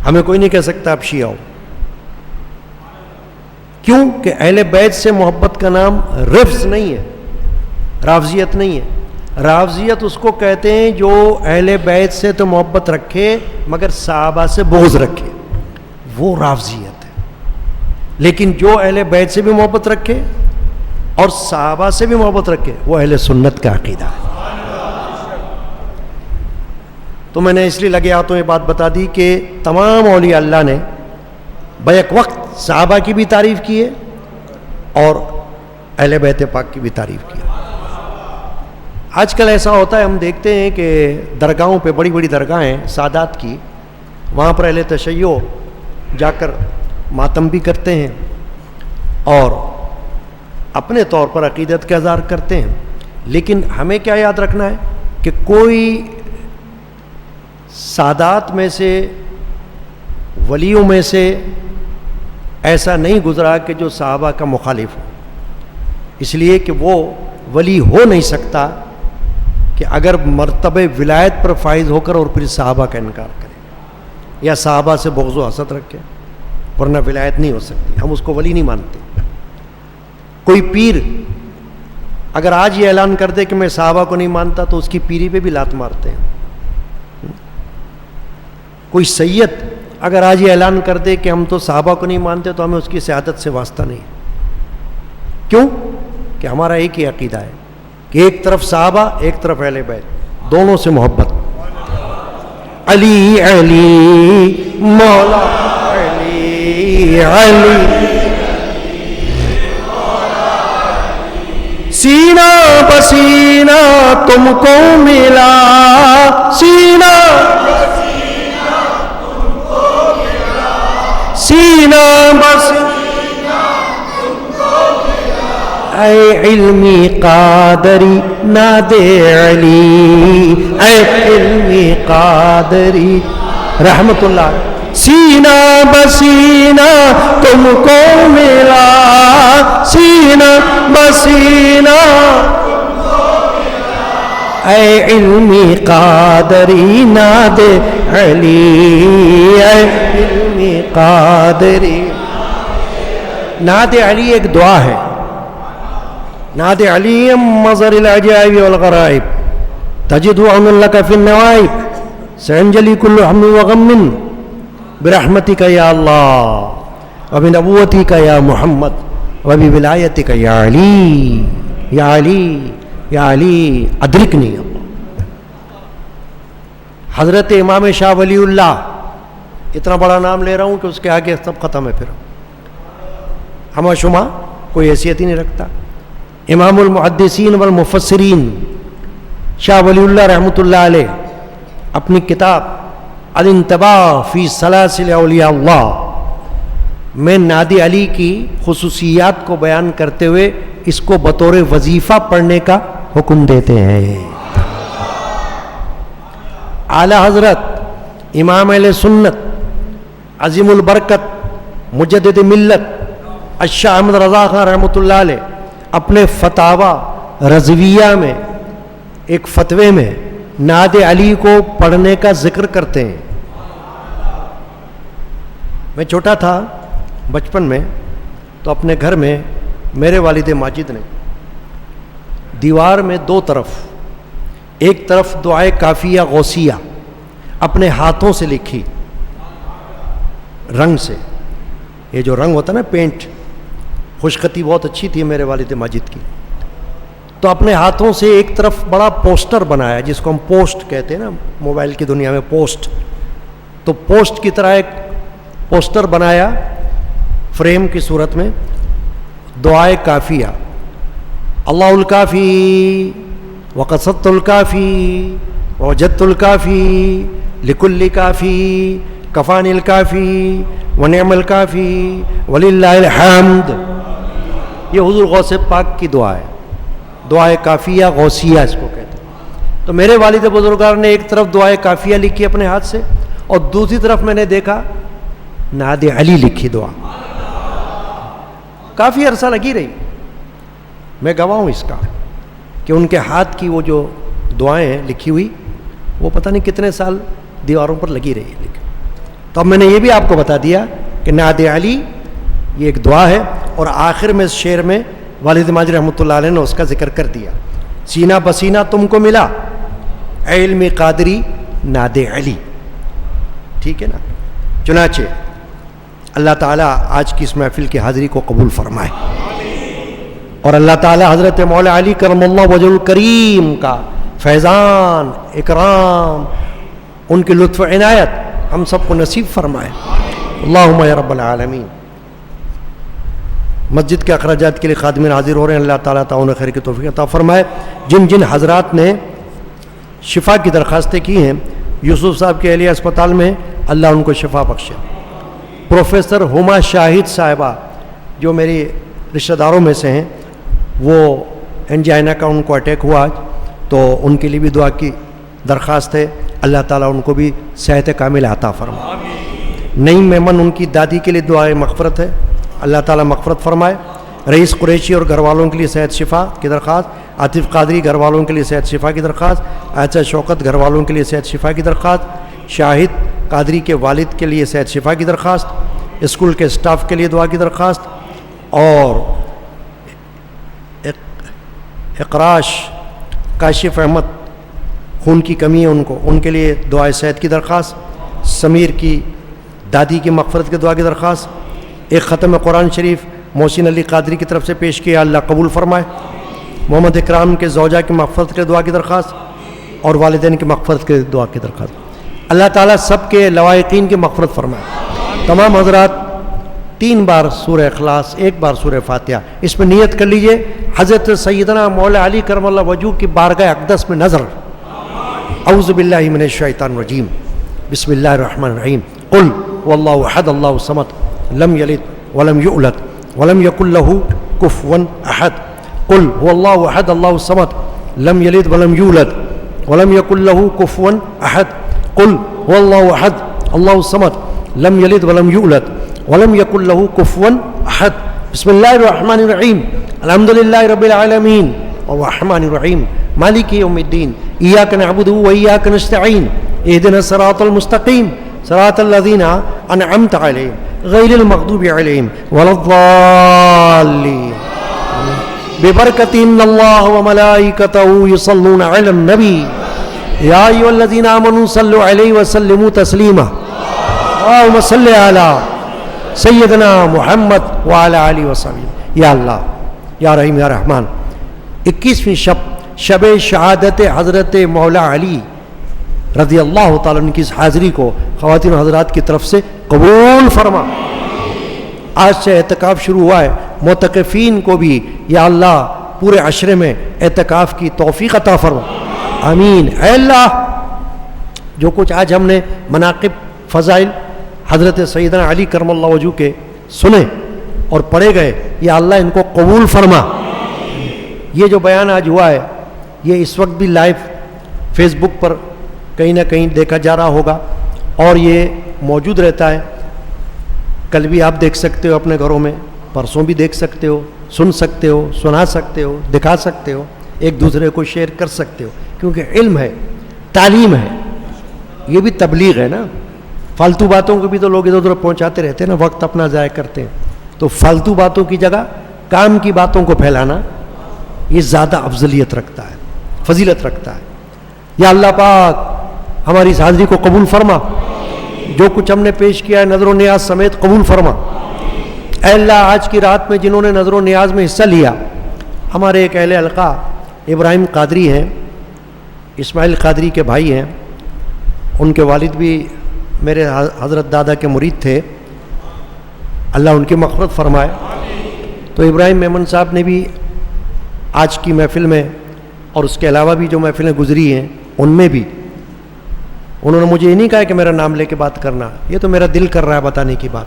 ہمیں کوئی نہیں کہہ سکتا آپ شیعہ ہو، کیوں کہ اہل بیت سے محبت کا نام رفض نہیں ہے، رافضیت نہیں ہے۔ رافضیت اس کو کہتے ہیں جو اہل بیت سے تو محبت رکھے مگر صحابہ سے بغض رکھے، وہ رافضیت ہے۔ لیکن جو اہل بیت سے بھی محبت رکھے اور صحابہ سے بھی محبت رکھے وہ اہل سنت کا عقیدہ ہے۔ تو میں نے اس لیے لگے ہاتھوں یہ بات بتا دی کہ تمام اولیاء اللہ نے بیک وقت صحابہ کی بھی تعریف کی ہے اور اہل بیت پاک کی بھی تعریف کیا۔ آج کل ایسا ہوتا ہے، ہم دیکھتے ہیں کہ درگاہوں پہ، بڑی بڑی درگاہیں سادات کی، وہاں پر اہل تشیع جا کر ماتم بھی کرتے ہیں اور اپنے طور پر عقیدت کا اظہار کرتے ہیں، لیکن ہمیں کیا یاد رکھنا ہے کہ کوئی سادات میں سے، ولیوں میں سے ایسا نہیں گزرا کہ جو صحابہ کا مخالف ہو، اس لیے کہ وہ ولی ہو نہیں سکتا کہ اگر مرتبہ ولایت پر فائز ہو کر اور پھر صحابہ کا انکار کرے یا صحابہ سے بغض و حسد رکھے، ورنہ ولایت نہیں ہو سکتی، ہم اس کو ولی نہیں مانتے۔ کوئی پیر اگر آج یہ اعلان کر دے کہ میں صحابہ کو نہیں مانتا تو اس کی پیری پہ بھی لات مارتے ہیں۔ کوئی سید اگر آج یہ اعلان کر دے کہ ہم تو صحابہ کو نہیں مانتے تو ہمیں اس کی سیادت سے واسطہ نہیں۔ کیوں؟ کہ ہمارا ایک ہی عقیدہ ہے کہ ایک طرف صحابہ، ایک طرف اہل بیت، دونوں سے محبت۔ علی علی مولا علی علی، سینہ بسینہ تم کو ملا، سینہ سینہ بسینہ تم کو ملا، اے علمی قادری ناد علی، اے علمی قادری رحمت اللہ، سینہ بسینہ تم کو ملا، سینہ بسینہ تم کو ملا، اے علمی قادری ناد علی، اے علمی قادری ناد علی ایک دعا ہے۔ ناد علی مظہر العجائب والغرائب، تجد عون لک فی النوائب، سینجلی کل ہم وغم برحمتک یا اللہ وبنبوتک یا محمد وبولایتک یا علی، یا علی یا علی ادرکنی۔ حضرت امام شاہ ولی اللہ، اتنا بڑا نام لے رہا ہوں کہ اس کے آگے سب ختم ہے، پھر ہمہ شمہ کوئی حیثیت ہی نہیں رکھتا۔ امام المحدثین والمفسرین شاہ ولی اللہ رحمۃ اللہ علیہ اپنی کتاب الانتباہ فی سلاسل اولیاء اللہ میں ناد علی کی خصوصیات کو بیان کرتے ہوئے اس کو بطور وظیفہ پڑھنے کا حکم دیتے ہیں۔ اعلی حضرت امام اہل سنت عظیم البرکت مجدد ملت الشاہ احمد رضا خان رحمۃ اللہ علیہ اپنے فتاوی رضویہ میں ایک فتوے میں ناد علی کو پڑھنے کا ذکر کرتے ہیں۔ میں چھوٹا تھا بچپن میں، تو اپنے گھر میں میرے والد ماجد نے دیوار میں دو طرف، ایک طرف دعائے کافیہ غوثیہ اپنے ہاتھوں سے لکھی، رنگ سے، یہ جو رنگ ہوتا ہے نا پینٹ، خوش خطی بہت اچھی تھی میرے والد ماجد کی، تو اپنے ہاتھوں سے ایک طرف بڑا پوسٹر بنایا جس کو ہم پوسٹ کہتے ہیں نا موبائل کی دنیا میں پوسٹ، تو پوسٹ کی طرح ایک پوسٹر بنایا فریم کی صورت میں، دعائے کافیہ، اللہ الکافی وقصدت الکافی ووجدت الکافی لکل کافی کفانی الکافی ونعم الکافی وللہ الحمد۔ یہ حضور غوث پاک کی دعا ہے، دعائے کافیہ غوثیہ اس کو کہتے ہیں۔ تو میرے والد بزرگار نے ایک طرف دعائے کافیہ لکھی اپنے ہاتھ سے، اور دوسری طرف میں نے دیکھا ناد علی لکھی دعا، کافی عرصہ لگی رہی۔ میں گواہ ہوں اس کا کہ ان کے ہاتھ کی وہ جو دعائیں ہیں لکھی ہوئی، وہ پتہ نہیں کتنے سال دیواروں پر لگی رہی ہے۔ تو اب میں نے یہ بھی آپ کو بتا دیا کہ ناد علی یہ ایک دعا ہے، اور آخر میں اس شعر میں والد ماجد رحمۃ اللہ علیہ نے اس کا ذکر کر دیا، سینہ بسینہ تم کو ملا، اے علم قادری ناد علی، ٹھیک ہے نا۔ چنانچہ اللہ تعالیٰ آج کی اس محفل کی حاضری کو قبول فرمائے، اور اللہ تعالیٰ حضرت مولا علی کرم اللہ وجہ الکریم کا فیضان اکرام، ان کی لطف عنایت ہم سب کو نصیب فرمائے، اللہم یا رب العالمین۔ مسجد کے اخراجات کے لیے خادمین حاضر ہو رہے ہیں. اللہ تعالیٰ تعاون خیر کی توفیق عطا فرمائے. جن جن حضرات نے شفا کی درخواستیں کی ہیں، یوسف صاحب کے اہلیہ اسپتال میں، اللہ ان کو شفا بخشے. پروفیسر ہما شاہد صاحبہ جو میری رشتہ داروں میں سے ہیں، وہ انجائنا کا ان کو اٹیک ہوا آج، تو ان کے لیے بھی دعا کی درخواست ہے. اللہ تعالیٰ ان کو بھی صحت کامل عطا فرمائے. نعیم میمن ان کی دادی کے لیے دعائے مغفرت ہے، اللہ تعالیٰ مغفرت فرمائے. رئیس قریشی اور گھر والوں کے لیے صحت شفا کی درخواست. عاطف قادری گھر والوں کے لیے صحت شفا کی درخواست. عائشہ شوکت گھر والوں کے لیے صحت شفا کی درخواست. شاہد قادری کے والد کے لیے صحت شفا کی درخواست. اسکول کے اسٹاف کے لیے دعا کی درخواست. اور اقراش کاشف احمد خون کی کمی ہے ان کو، ان کے لیے دعائے صحت کی درخواست. سمیر کی دادی کی مغفرت کی دعا کی درخواست. ایک ختم قرآن شریف محسن علی قادری کی طرف سے پیش کیا، اللہ قبول فرمائے. محمد اکرام کے زوجہ کی مغفرت کے دعا کی درخواست اور والدین کی مغفرت کے دعا کی درخواست. اللہ تعالیٰ سب کے لوائقین کی مغفرت فرمائے. تمام حضرات 3 بار سورہ اخلاص، 1 بار سورہ فاتحہ، اس میں نیت کر لیجئے حضرت سیدنا مولا علی کرم اللہ وجہہ کی بارگاہ اقدس میں نظر. اعوذ باللہ من الشیطان الرجیم، بسم اللہ الرحمن الرحیم. قل واللہ احد اللہ الصمد لم یلد ولم یولد ولم یکن لہ کفوا احد. قل هو اللہ احد اللہ الصمد لم یلد ولم یولد ولم یکن لہ کفوا احد. قل هو اللہ احد اللہ الصمد لم یلد ولم یولد ولم یکن لہ کفوا احد. بسم اللہ الرحمن الرحیم. الحمد للہ رب العالمین الرحمن الرحیم مالک یوم الدین. ایاک نعبد و ایاک نستعین. اہدنا الصراط المستقیم صراط الذین انعمت علیہم غیر المغضوب علیہم ولا الضالین. ببرکت ان اللہ وملائکتہ یصلون علی النبی یا ایھا الذین آمنوا صلوا علیہ وسلموا تسلیما. اللہم صل علی سیدنا محمد وعلی آلہ وصحبہ. یا اللہ یا رحیم یا رحمان، 21ویں شب شہادت حضرت مولا علی رضی اللہ تعالیٰ عنہ کی اس حاضری کو خواتین حضرات کی طرف سے قبول فرما. آج سے اعتکاف شروع ہوا ہے، معتکفین کو بھی یا اللہ پورے عشرے میں اعتکاف کی توفیق عطا فرما. آمین. اے اللہ جو کچھ آج ہم نے مناقب فضائل حضرت سیدنا علی کرم اللہ وجہہ کے سنے اور پڑھے گئے، یا اللہ ان کو قبول فرما. یہ جو بیان آج ہوا ہے یہ اس وقت بھی لائیو فیس بک پر کہیں نہ کہیں دیکھا جا رہا ہوگا اور یہ موجود رہتا ہے. کل بھی آپ دیکھ سکتے ہو اپنے گھروں میں، پرسوں بھی دیکھ سکتے ہو، سن سکتے ہو، سنا سکتے ہو، دکھا سکتے ہو، ایک دوسرے کو شیئر کر سکتے ہو، کیونکہ علم ہے، تعلیم ہے، یہ بھی تبلیغ ہے نا. فالتو باتوں کو بھی تو لوگ ادھر ادھر پہنچاتے رہتے ہیں نا، وقت اپنا ضائع کرتے ہیں. تو فالتو باتوں کی جگہ کام کی باتوں کو پھیلانا یہ زیادہ افضلیت رکھتا ہے، فضیلت رکھتا ہے. یا اللہ پاک ہماری اس حاضری کو قبول فرما. جو کچھ ہم نے پیش کیا ہے نظر و نیاز سمیت قبول فرما. اے اللہ آج کی رات میں جنہوں نے نظر و نیاز میں حصہ لیا، ہمارے ایک اہل حلقہ ابراہیم قادری ہیں، اسماعیل قادری کے بھائی ہیں، ان کے والد بھی میرے حضرت دادا کے مرید تھے، اللہ ان کی مغفرت فرمائے. تو ابراہیم میمن صاحب نے بھی آج کی محفل میں اور اس کے علاوہ بھی جو محفلیں گزری ہیں ان میں بھی انہوں نے مجھے یہ نہیں کہا کہ میرا نام لے کے بات کرنا، یہ تو میرا دل کر رہا ہے بتانے کی بات.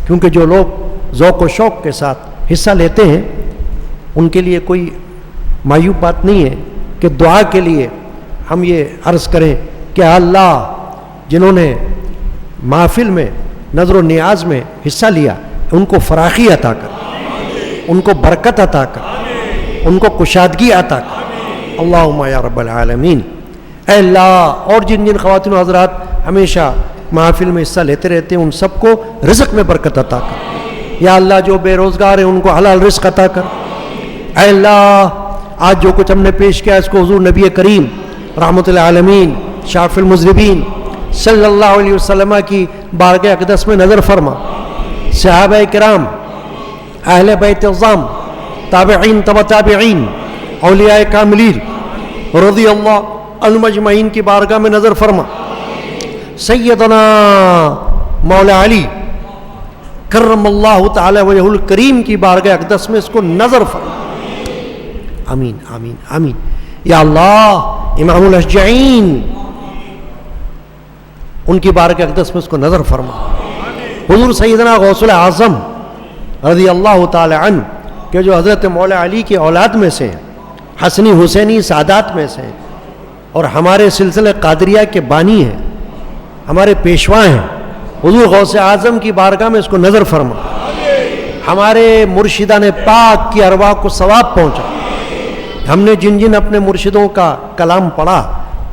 کیونکہ جو لوگ ذوق و شوق کے ساتھ حصہ لیتے ہیں ان کے لیے کوئی معیوب بات نہیں ہے کہ دعا کے لیے ہم یہ عرض کریں کہ اللہ جنہوں نے محفل میں نظر و نیاز میں حصہ لیا ان کو فراخی عطا کر، ان کو برکت عطا کر، ان کو کشادگی عطا کر. اللہم یا رب العالمین. اے اللہ اور جن جن خواتین و حضرات ہمیشہ محفل میں حصہ لیتے رہتے ہیں ان سب کو رزق میں برکت عطا کر. یا اللہ جو بے روزگار ہیں ان کو حلال رزق عطا کر. اے اللہ آج جو کچھ ہم نے پیش کیا اس کو حضور نبی کریم رحمت العالمین شافی المذنبین صلی اللہ علیہ وسلم کی بارگاہ اقدس میں نظر فرما. صحابہ کرام، اہل بیت عظام، تابعین تبع تابعین، اولیاء کاملین رضی اللہ المجمعین کی بارگاہ میں نظر فرما. سیدنا مولا علی کرم اللہ تعالی وجہ الکریم کی بارگاہ اقدس میں اس کو نظر فرما. آمین آمین آمین. یا اللہ امام الاشجعین ان کی بارگاہ اقدس میں اس کو نظر فرما. حضور سیدنا غوث الاعظم رضی اللہ تعالی عنہ کہ جو حضرت مولا علی کی اولاد میں سے ہیں, حسنی حسینی سادات میں سے ہیں, اور ہمارے سلسلہ قادریہ کے بانی ہیں, ہمارے پیشوا ہیں, حضور غوث اعظم کی بارگاہ میں اس کو نظر فرما. ہمارے مرشدان پاک کی ارواح کو ثواب پہنچا. ہم نے جن جن اپنے مرشدوں کا کلام پڑھا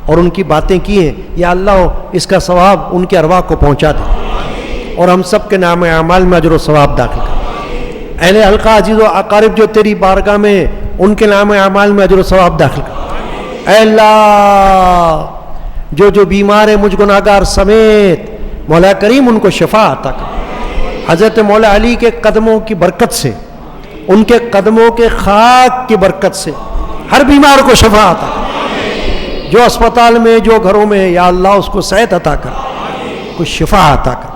اور ان کی باتیں کی ہیں, یا اللہ اس کا ثواب ان کی ارواح کو پہنچا دے, اور ہم سب کے نام اعمال میں اجر و ثواب داخل کر. اہل حلقہ عزیز و اقارب جو تیری بارگاہ میں ان کے نام اعمال میں اجر و ثواب داخل کر. اے اللہ جو بیمار ہیں مجھ گناہگار سمیت مولا کریم ان کو شفا عطا کر. حضرت مولا علی کے قدموں کی برکت سے, ان کے قدموں کے خاک کی برکت سے ہر بیمار کو شفا عطا کر. جو اسپتال میں جو گھروں میں, یا اللہ اس کو صحت عطا کر, کو شفا عطا کر.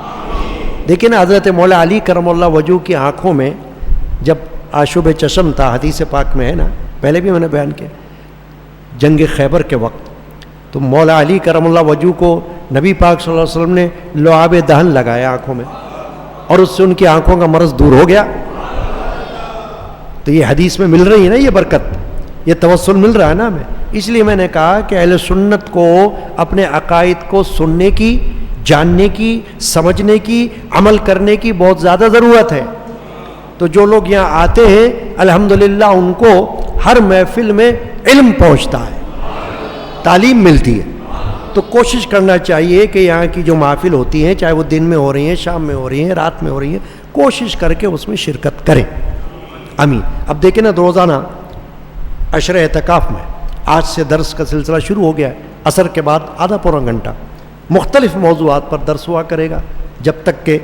لیکن حضرت مولا علی کرم اللہ وجہ کی آنکھوں میں جب آشوب چشم تھا, حدیث پاک میں ہے نا, پہلے بھی میں نے بیان کیا, جنگ خیبر کے وقت تو مولا علی کرم اللہ وجہ کو نبی پاک صلی اللہ علیہ وسلم نے لعاب دہن لگایا آنکھوں میں, اور اس سے ان کی آنکھوں کا مرض دور ہو گیا. تو یہ حدیث میں مل رہی ہے نا یہ برکت, یہ توسل مل رہا ہے نا ہمیں. اس لیے میں نے کہا کہ اہل سنت کو اپنے عقائد کو سننے کی, جاننے کی, سمجھنے کی, عمل کرنے کی بہت زیادہ ضرورت ہے. تو جو لوگ یہاں آتے ہیں الحمدللہ ان کو ہر محفل میں علم پہنچتا ہے, تعلیم ملتی ہے. تو کوشش کرنا چاہیے کہ یہاں کی جو محفل ہوتی ہیں, چاہے وہ دن میں ہو رہی ہیں, شام میں ہو رہی ہیں, رات میں ہو رہی ہیں, کوشش کر کے اس میں شرکت کریں. آمین. اب دیکھیں نا, روزانہ عشر اعتکاف میں آج سے درس کا سلسلہ شروع ہو گیا ہے. عصر کے بعد آدھا پورا گھنٹہ مختلف موضوعات پر درس ہوا کرے گا جب تک کہ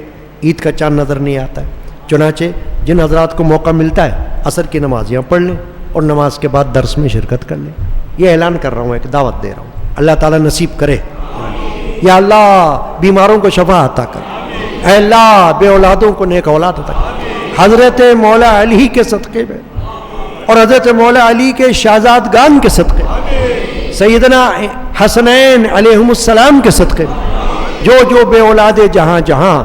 عید کا چاند نظر نہیں آتا ہے. چنانچہ جن حضرات کو موقع ملتا ہے عصر کی نماز یہاں پڑھ لیں اور نماز کے بعد درس میں شرکت کر لیں. یہ اعلان کر رہا ہوں, ایک دعوت دے رہا ہوں. اللہ تعالیٰ نصیب کرے. یا اللہ بیماروں کو شفا عطا کر. اے اللہ بے اولادوں کو نیک اولاد عطا کر. حضرت مولا علی کے صدقے میں اور حضرت مولا علی کے شہزادگان کے صدقے میں, سیدنا حسنین علیہم السلام کے صدقے میں جو بے اولادیں جہاں جہاں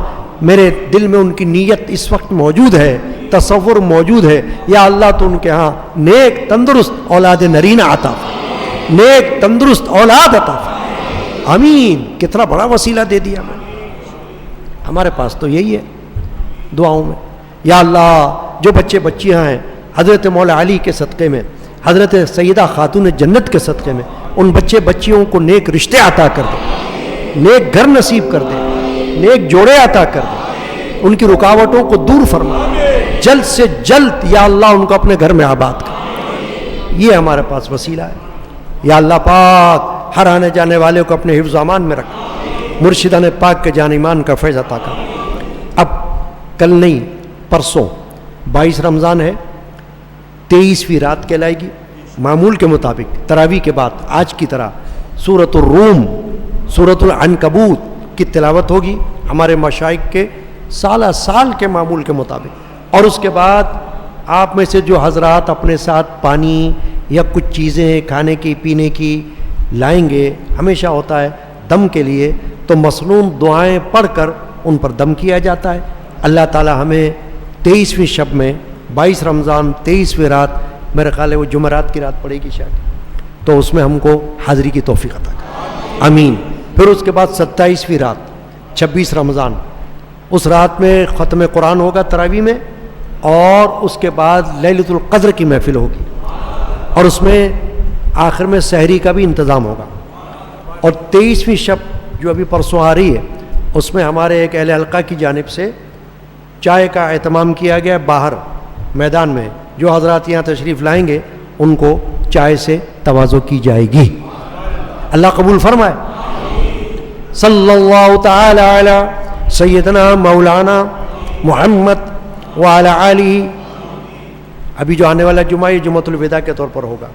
میرے دل میں ان کی نیت اس وقت موجود ہے, تصور موجود ہے, یا اللہ تو ان کے ہاں نیک تندرست اولاد نرینہ عطا, نیک تندرست اولاد عطا. آمین. کتنا بڑا وسیلہ دے دیا میں, ہمارے پاس تو یہی ہے دعاؤں میں. یا اللہ جو بچے بچیاں ہیں حضرت مولا علی کے صدقے میں, حضرت سیدہ خاتون جنت کے صدقے میں, ان بچے بچیوں کو نیک رشتے عطا کر دے, نیک گھر نصیب کر دے, نیک جوڑے عطا کر دے, ان کی رکاوٹوں کو دور فرما, جلد سے جلد یا اللہ ان کو اپنے گھر میں آباد کر. یہ ہمارے پاس وسیلہ ہے. یا اللہ پاک ہر آنے جانے والے کو اپنے حفظ و امان میں رکھ, مرشدان پاک کے جان ایمان کا فیض عطا کر. اب کل نہیں پرسوں 22 رمضان ہے, 23ویں رات کہلائے گی معمول کے مطابق. تراویح کے بعد آج کی طرح سورۃ الروم, سورۃ العنکبوت کی تلاوت ہوگی ہمارے مشائخ کے سالہ سال کے معمول کے مطابق. اور اس کے بعد آپ میں سے جو حضرات اپنے ساتھ پانی یا کچھ چیزیں کھانے کی پینے کی لائیں گے, ہمیشہ ہوتا ہے دم کے لیے, تو مصنون دعائیں پڑھ کر ان پر دم کیا جاتا ہے. اللہ تعالی ہمیں 23ویں شب میں 22 رمضان 23ویں رات, میرے خیال ہے وہ جمعرات کی رات پڑے گی شاید, تو اس میں ہم کو حاضری کی توفیق عطا کرے. آمین. پھر اس کے بعد 27ویں رات 26 رمضان, اس رات میں ختم قرآن ہوگا تراویح میں, اور اس کے بعد لیلۃ القدر کی محفل ہوگی, اور اس میں آخر میں سحری کا بھی انتظام ہوگا. اور 23ویں شب جو ابھی پرسوں آ رہی ہے, اس میں ہمارے ایک اہل حلقہ کی جانب سے چائے کا اہتمام کیا گیا باہر میدان میں. جو حضرات یہاں تشریف لائیں گے ان کو چائے سے تواضع کی جائے گی. اللہ قبول فرمائے. صلی اللہ تعالی علی سیدنا مولانا محمد وعلی آلہ. ابھی جو آنے والا جمعہ یہ جمعۃ الوداع کے طور پر ہوگا.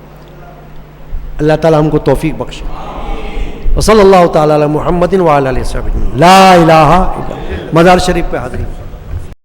اللہ تعالی ہم کو توفیق بخشے. وصلی اللہ تعالی علی محمد وعلی آلہ وصحبہ. لا الہ الا اللہ. مزار شریف پہ حاضری.